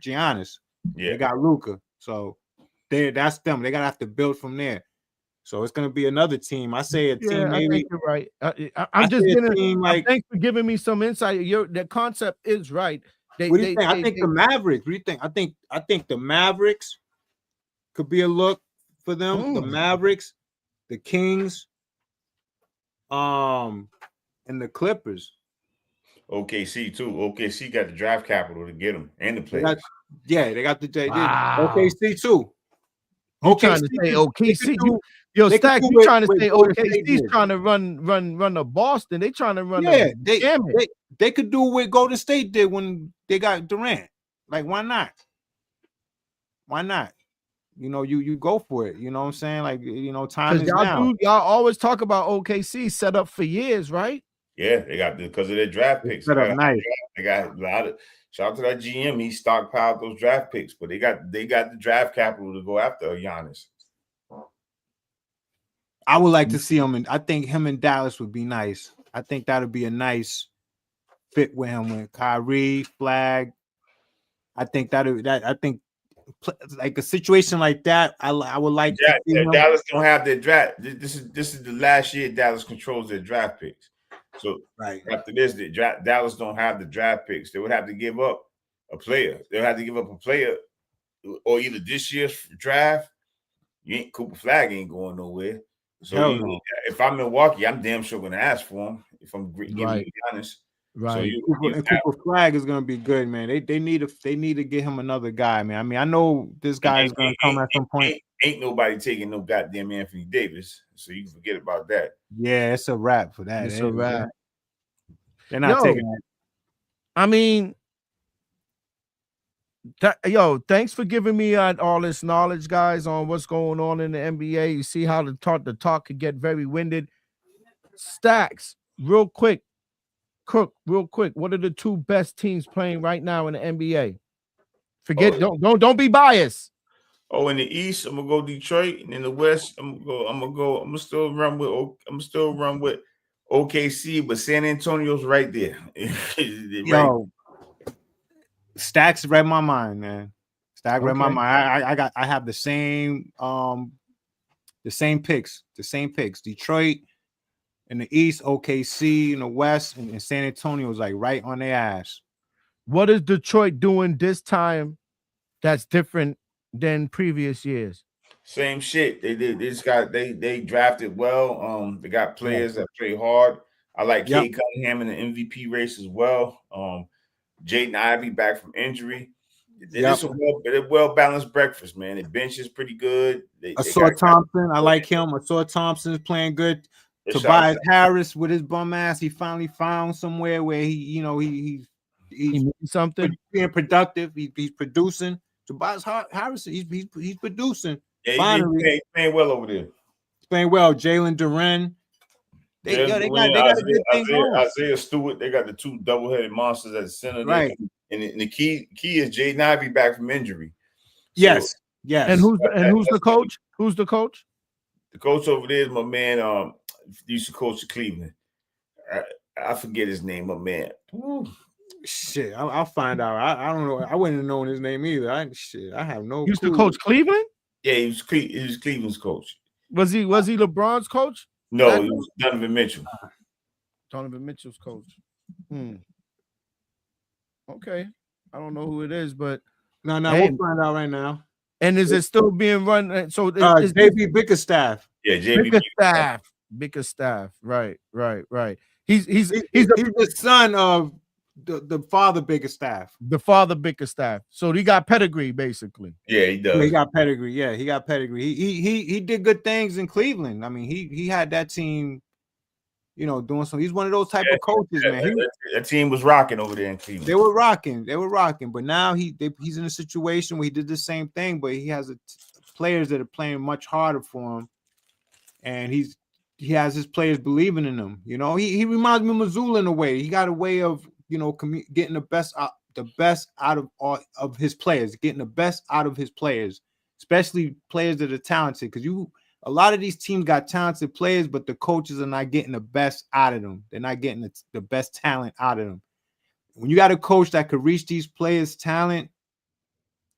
Giannis. Yeah, they got Luka. So that's them. They're gonna have to build from there. So it's gonna be another team. I say a team. Maybe I think you're right. I'm just getting thanks for giving me some insight. The concept is right. What do you think? I think the Mavericks. What do you think? I think the Mavericks could be a look for them. The Mavericks, the Kings, and the Clippers. OKC too. OKC got the draft capital to get them and the players. They got the OKC too. You trying to say OKC? Yo, Stack, you trying to say OKC's trying to run the Boston? They trying to run. They could do what Golden State did when they got Durant. Like, why not? Why not? You go for it. You know what I'm saying? Like, time is now. Y'all always talk about OKC set up for years, right? Yeah, they got because of their draft picks. Set up nice. They got a lot of. Shout out to that GM. He stockpiled those draft picks, but they got the draft capital to go after Giannis. I would like to see him, and I think him in Dallas would be nice. I think that would be a nice fit with him with Kyrie, Flag. I think like a situation like that. I would like to see him. Dallas don't have their draft. This is the last year Dallas controls their draft picks. So Right after this, Dallas don't have the draft picks. They would have to give up a player. They'll have to give up a player, or either this year's draft. Cooper Flag ain't going nowhere. So if I'm Milwaukee, I'm damn sure gonna ask for him. If I'm giving you honest, right? So Cooper Flag is gonna be good, man. They need to get him another guy, man. I mean, I know this guy is gonna come at some point. Ain't nobody taking no goddamn Anthony Davis, so you can forget about that. Yeah, it's a wrap for that. It's a wrap. They're not taking that. I mean, thanks for giving me all this knowledge, guys, on what's going on in the NBA. You see how the talk could get very winded. Stacks, real quick. Cook, real quick. What are the two best teams playing right now in the NBA? Don't be biased. Oh, in the East, I'm gonna go Detroit, and in the West, I'm gonna still run with OKC, but San Antonio's right there. Yo, Stacks read my mind, man. Stack read my mind. I have the same picks. Detroit in the East, OKC in the West, and San Antonio is like right on their ass. What is Detroit doing this time that's different than previous years? Same shit. They drafted well. They got players that play hard. I like Cade Cunningham in the MVP race as well. Jaden Ivey back from injury. It's a well-balanced breakfast, man. The bench is pretty good. Asor Thompson, I like him. Asor Thompson is playing good. Tobias Harris with his bum ass, he finally found somewhere where he's something being productive. He's producing. Tobias Harris, he's producing. Yeah, finally, he's playing well over there. He's playing well. Jalen Duren. They got a good thing going. Isaiah Stewart. They got the two double-headed monsters at the center. Right. And the key is Jaden Ivey back from injury. Yes. And who's the coach? Who's the coach? The coach over there is my man. Used to coach at Cleveland. I forget his name, my man. Ooh. Shit, I'll find out. I don't know. I wouldn't have known his name either. I have no. Used to coach Cleveland? Yeah, he was Cleveland's coach. Was he LeBron's coach? No, he was Donovan Mitchell. Donovan Mitchell's coach. Okay, I don't know who it is, but no, we'll find out right now. And is it still being run? So it's JB Bickerstaff. Yeah, JB Bickerstaff. Right. He's the son of the father Bickerstaff. The father Bickerstaff. So he got pedigree, basically. Yeah, he does. He got pedigree. Yeah, he got pedigree. He did good things in Cleveland. I mean, he had that team, doing some. He's one of those type of coaches, man. That team was rocking over there in Cleveland. They were rocking. But now he's in a situation where he did the same thing, but he has players that are playing much harder for him, and he has his players believing in him. He reminds me of Missoula in a way. He got a way of getting the best out of all of his players, especially players that are talented. Because a lot of these teams got talented players, but the coaches are not getting the best out of them. They're not getting the best talent out of them. When you got a coach that could reach these players' talent,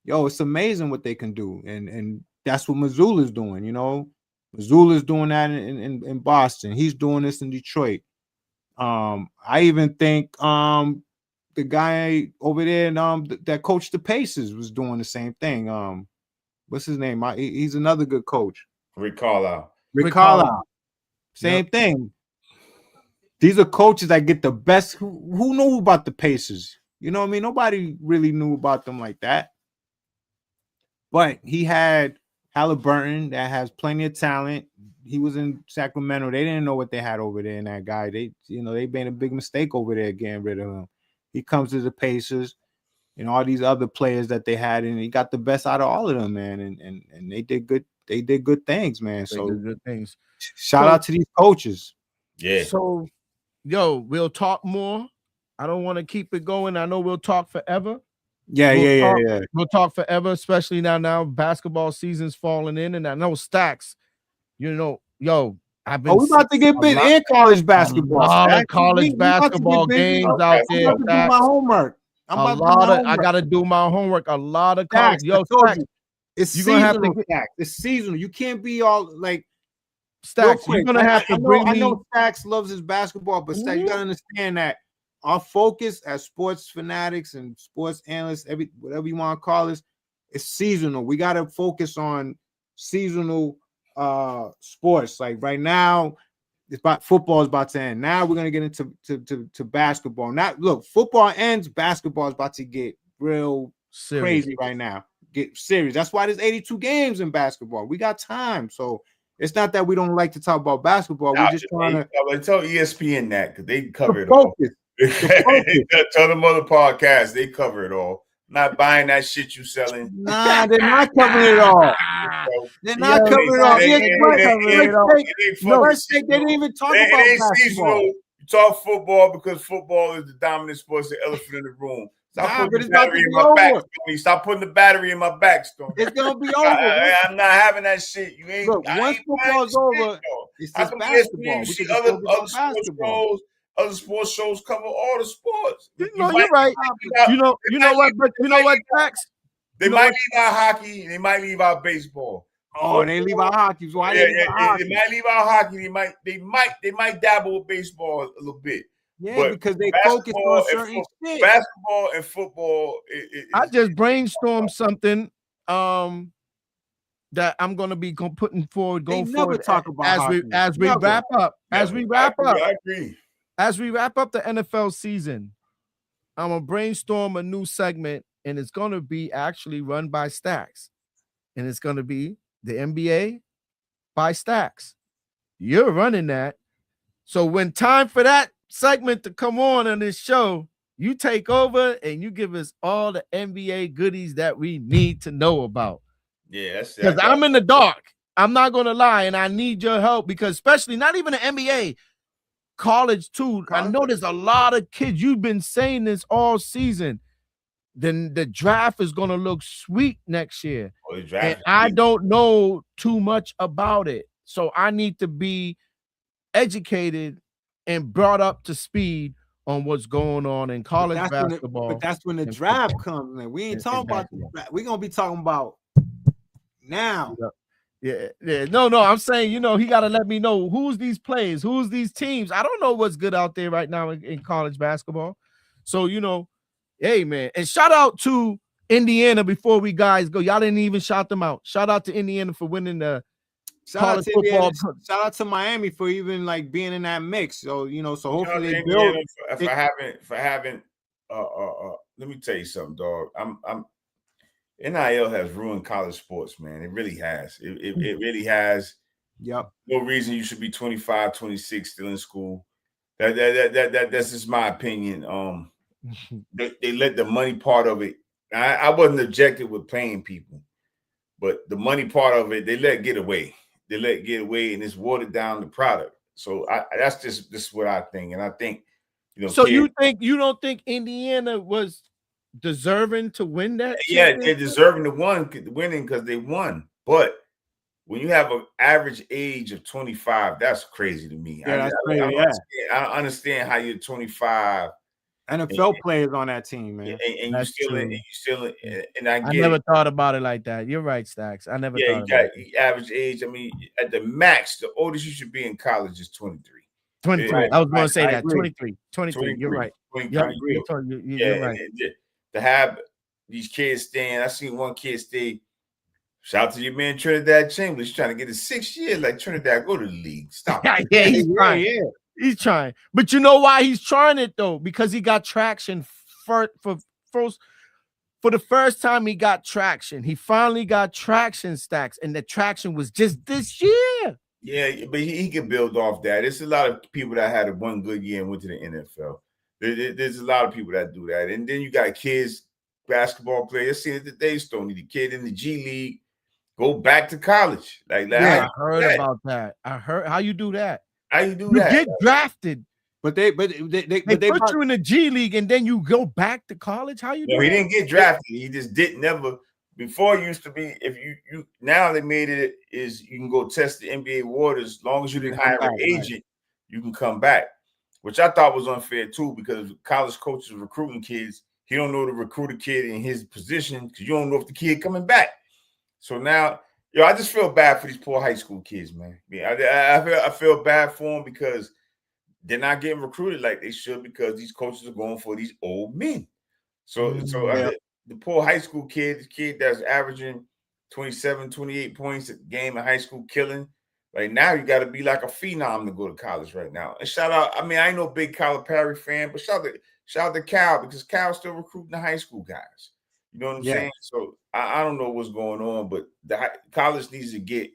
it's amazing what they can do. And that's what Missoula's doing, Missoula's doing that in Boston. He's doing this in Detroit. I even think the guy over there that coached the Pacers was doing the same thing. What's his name? He's another good coach. Rick Carlisle. Same thing. These are coaches that get the best. Who knew about the Pacers? You know what I mean? Nobody really knew about them like that. But he had Halliburton that has plenty of talent. He was in Sacramento. They didn't know what they had over there in that guy. They made a big mistake over there getting rid of him. He comes to the Pacers and all these other players that they had, and he got the best out of all of them, man. And they did good. They did good things, man. Good things. Shout out to these coaches. Yeah. So, we'll talk more. I don't want to keep it going. I know we'll talk forever. Yeah. We'll talk forever, especially now basketball season's falling in, and I know Stacks. yo, I've been. Oh, we about to get busy in college basketball. A lot of Stacks. college We about to get basketball busy. games I'm out there. about to do my homework. I gotta do my homework. A lot of college. Stacks, Yo, I told Stacks, you, it's you're gonna have seasonal. to Stacks. It's seasonal. You can't be all like Stacks. You're gonna have to bring me. I know Stacks loves his basketball, but Stacks, you gotta understand that our focus as sports fanatics and sports analysts, whatever you want to call this, is seasonal. We gotta focus on seasonal sports. Like right now, football is about to end. Now we're gonna get into to basketball. Look, football ends, basketball is about to get real crazy right now. Get serious. That's why there's 82 games in basketball. We got time, so it's not that we don't like to talk about basketball. We're just trying to tell ESPN that because they cover it all. Tell them other podcasts they cover it all. Not buying that shit you selling. Nah, they're not covering it all. They're not covering it all. They didn't even talk about basketball. You talk football because football is the dominant sports, the elephant in the room. Stop putting the battery in my back, Stoney. Stop putting the battery in my back, Stoney. It's gonna be over. I'm not having that shit. You ain't. Look, once football's over, it's just basketball. You see other sports shows cover all the sports. You're right. You know what, Max? They might leave out hockey. They might leave out baseball. Oh, they leave out hockey. Why they leave out hockey? They might leave out hockey. They might dabble with baseball a little bit. Yeah, but because they focus on certain shit. Basketball and football. I just brainstormed something that I'm going to be putting forward. Talk about as we wrap up. I agree. As we wrap up the NFL season, I'm gonna brainstorm a new segment, and it's gonna be actually run by Stacks, and it's gonna be the NBA by Stacks. You're running that, so when time for that segment to come on this show, you take over and you give us all the NBA goodies that we need to know about. Yeah, because I'm in the dark. I'm not gonna lie, and I need your help because especially not even the NBA. College too. I know there's a lot of kids. You've been saying this all season. Then the draft is gonna look sweet next year. And I don't know too much about it. So I need to be educated and brought up to speed on what's going on in college basketball. But that's when the draft comes in. We ain't talking about the draft. We're gonna be talking about now. Yeah. No, I'm saying, he got to let me know who's these players, who's these teams. I don't know what's good out there right now in college basketball. So, hey, man. And shout out to Indiana before we guys go. Y'all didn't even shout them out. Shout out to Indiana for winning the college football. Shout out to Miami for even like being in that mix. So, so hopefully they build. For having let me tell you something, dog. NIL has ruined college sports, man. It really has. It really has. Yep. No reason you should be 25, 26 still in school. That's just my opinion. They let the money part of it. I wasn't objective with paying people, but the money part of it, they let get away. They let get away, and it's watered down the product. So that's just what I think. And I think, So you don't think Indiana was deserving to win that? Yeah, they're deserving to winning because they won. But when you have an average age of 25, that's crazy to me. Yeah, that's crazy. I don't understand how you're 25. NFL players on that team, man. And you still, and I never thought about it like that. You're right, Stacks. I never thought about it. Average age. I mean, at the max, the oldest you should be in college is 23. 23. I was going to say that. 23. You're right. You're right. To have these kids staying, I seen one kid stay. Shout out to your man Trinidad Chambers. He's trying to get a 6 year like Trinidad. Go to the league. Stop. Yeah, he's trying. Yeah. He's trying. But you know why he's trying it though? Because he got traction for the first time he got traction. He finally got traction, Stacks, and the traction was just this year. Yeah, but he can build off that. There's a lot of people that had one good year and went to the NFL. There's a lot of people that do that. And then you got kids, basketball players, seeing it today, Stoney, the kid in the G League, go back to college. I heard about that. I heard how you do that. How you do that? You get drafted. But they put you in the G League and then you go back to college. How you do he didn't get drafted. He just didn't never before it used to be if you now they made it is you can go test the NBA waters as long as you didn't hire an agent, you can come back, which I thought was unfair too because college coaches recruiting kids, he don't know to recruit a kid in his position because you don't know if the kid coming back. So now, I just feel bad for these poor high school kids, man. I feel bad for them because they're not getting recruited like they should because these coaches are going for these old men. So the poor high school kid, the kid that's averaging 27, 28 points a game in high school, killing. Like now you got to be like a phenom to go to college right now. And shout out, I mean, I ain't no big Calipari fan, but shout out to Cal because Cal's still recruiting the high school guys. You know what I'm saying? So I don't know what's going on, but the college needs to get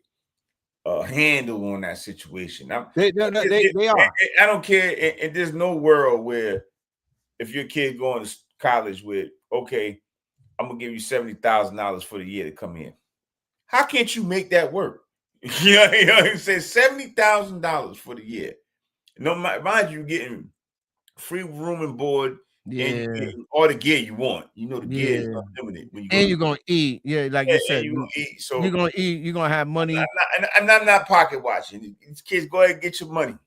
a handle on that situation. They are. I don't care. And there's no world where if your kid going to college with, okay, I'm gonna give you $70,000 for the year to come in. How can't you make that work? You know what I'm saying? $70,000 for the year. No, mind you, getting free room and board. And all the gear you want, the gear is unlimited. And you're gonna eat, like you said, you're gonna eat. So you're gonna eat. You're gonna have money. I'm not pocket watching. These kids, go ahead and get your money. If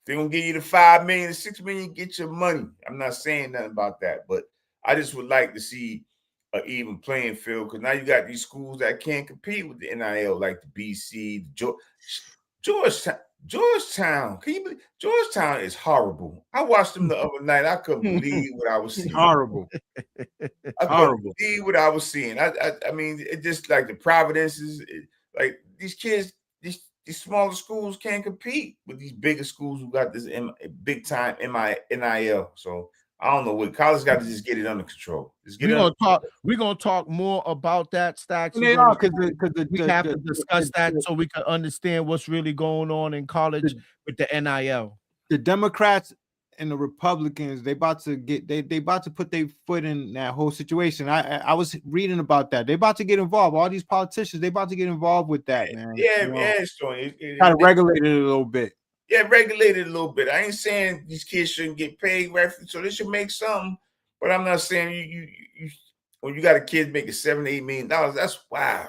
they're gonna give you the $5 million, the $6 million, get your money. I'm not saying nothing about that, but I just would like to see an even playing field because now you got these schools that can't compete with the NIL, like the BC, Georgetown. Can you believe Georgetown is horrible? I watched them the other night. I couldn't believe what I was seeing. Horrible. I couldn't believe what I was seeing. I mean, it just like the Providences, like these kids, these smaller schools can't compete with these bigger schools who got this big time NIL. So I don't know what college got to just get it under control. We're gonna talk more about that, Stacks. They are because we have to discuss that so we can understand what's really going on in college with the NIL. The Democrats and the Republicans, they about to put their foot in that whole situation. I was reading about that. They about to get involved. All these politicians, they about to get involved with that, man. Try to regulate it a little bit. Yeah, regulate it a little bit. I ain't saying these kids shouldn't get paid, so they should make something. But I'm not saying you when you got a kid making $7 to $8 million, that's wow.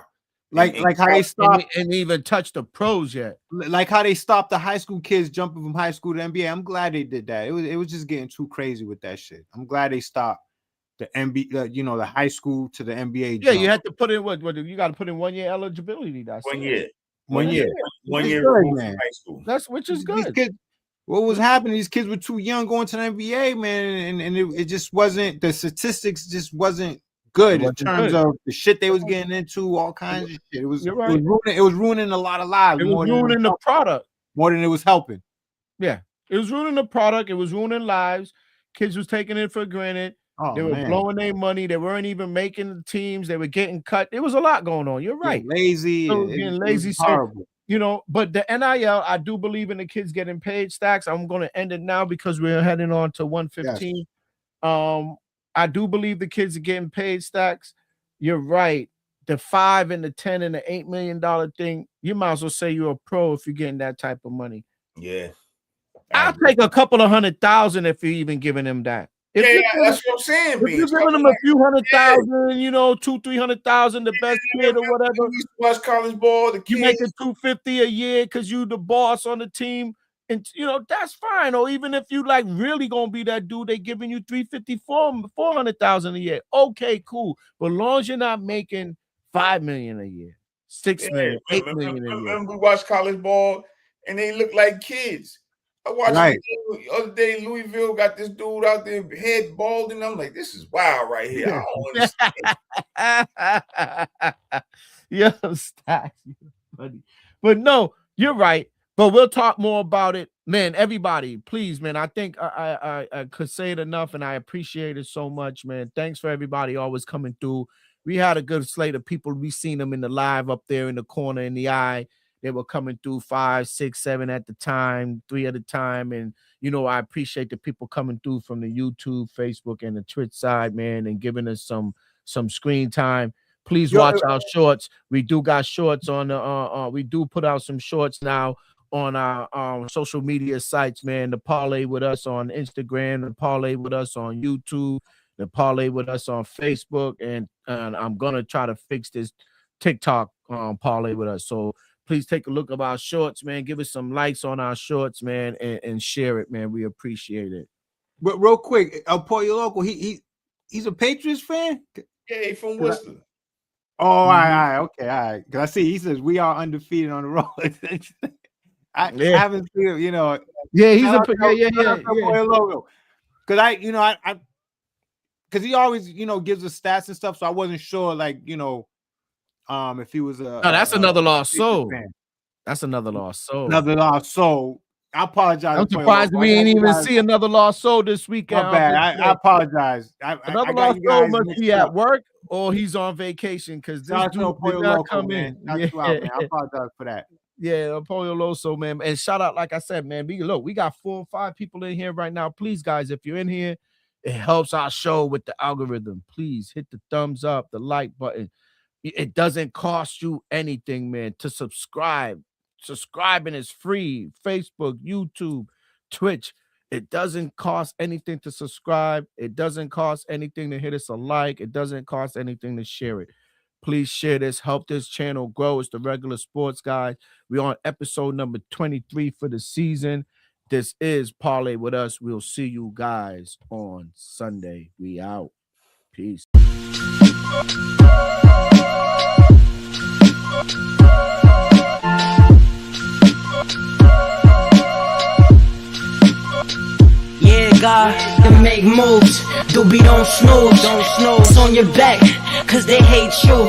Like how they stopped and even touch the pros yet. Like how they stopped the high school kids jumping from high school to NBA. I'm glad they did that. It was just getting too crazy with that shit. I'm glad they stopped the NBA, the high school to the NBA. Yeah, you had to put in what you got to put in 1 year eligibility. That's 1 year. 1 year. 1 year good, man. High school. That's which is good. These kids, what was happening? These kids were too young going to the NBA, man, and it just wasn't. The statistics just wasn't good in terms of the shit they was getting into. All kinds of shit. It was ruining a lot of lives. It was ruining the product more than it was helping. Yeah, it was ruining the product. It was ruining lives. Kids was taking it for granted. They were blowing their money. They weren't even making the teams. They were getting cut. There was a lot going on. You're right. Lazy. Getting lazy. Horrible. But the NIL, I do believe in the kids getting paid, Stacks. I'm going to end it now because we're heading on to 1:15. Yes. I do believe the kids are getting paid, Stacks. You're right. The $5 and the $10 and the $8 million thing, you might as well say you're a pro if you're getting that type of money. Yeah. I'll take a couple of 100,000 if you're even giving them that. That's what I'm saying. If you're giving them a few 100,000, 200,000-300,000, the best kid or whatever. You watch college ball, the kids. You make it $250 a year because you the boss on the team, and that's fine. Or even if you like really gonna be that dude, they giving you $350, $400,000 a year. Okay, cool. But as long as you're not making $5 million a year, $6 million, $8 million a year. Remember we watched college ball and they look like kids. I watched the other day, Louisville got this dude out there, head bald, and I'm like, this is wild right here. I don't understand. Yo, Stacks, buddy. But no, you're right. But we'll talk more about it. Man, everybody, please, man. I think I could say it enough, and I appreciate it so much, man. Thanks for everybody always coming through. We had a good slate of people. We seen them in the live up there in the corner in the eye. They were coming through 5, 6, 7 at the time, 3 at a time. And, I appreciate the people coming through from the YouTube, Facebook, and the Twitch side, man, and giving us some screen time. Please watch our shorts. We do got shorts on we do put out some shorts now on our social media sites, man. The parlay with us on Instagram, the parlay with us on YouTube. the Parlay with Us on Facebook, and I'm gonna try to fix this TikTok Parlay with Us. So please take a look at our shorts, man. Give us some likes on our shorts, man, and share it, man. We appreciate it. But real quick, Pollo Loco, he's a Patriots fan. Yeah, he from Worcester. Oh, all right, okay, all right. Because I see he says we are undefeated on the road. I haven't seen him, you know. Yeah, he's a Pollo Loco. Because because he always, you know, gives us stats and stuff. So I wasn't sure, like, you know, if he was a. No, that's another lost soul. Fan. That's another lost soul. Another lost soul. I apologize. I'm surprised we ain't even see another lost soul this weekend. My bad. I apologize. Another lost soul must be at work or he's on vacation because this dude did not come in. Man. I apologize for that. Yeah, Pollo Loco, man. And shout out, like I said, man. We got 4 or 5 people in here right now. Please, guys, if you're in here, it helps our show with the algorithm. Please hit the thumbs up, the like button. It doesn't cost you anything, man, to subscribe. Subscribing is free. Facebook, YouTube, Twitch. It doesn't cost anything to subscribe. It doesn't cost anything to hit us a like. It doesn't cost anything to share it. Please share this. Help this channel grow. It's the Regular Sports Guys. We're on episode number 23 for the season. This is Parlay with Us. We'll see you guys on Sunday. We out. Peace. God, to make moves, doobie don't snooze, it's on your back, cause they hate you,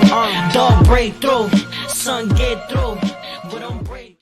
dog break through, son get through, but don't break.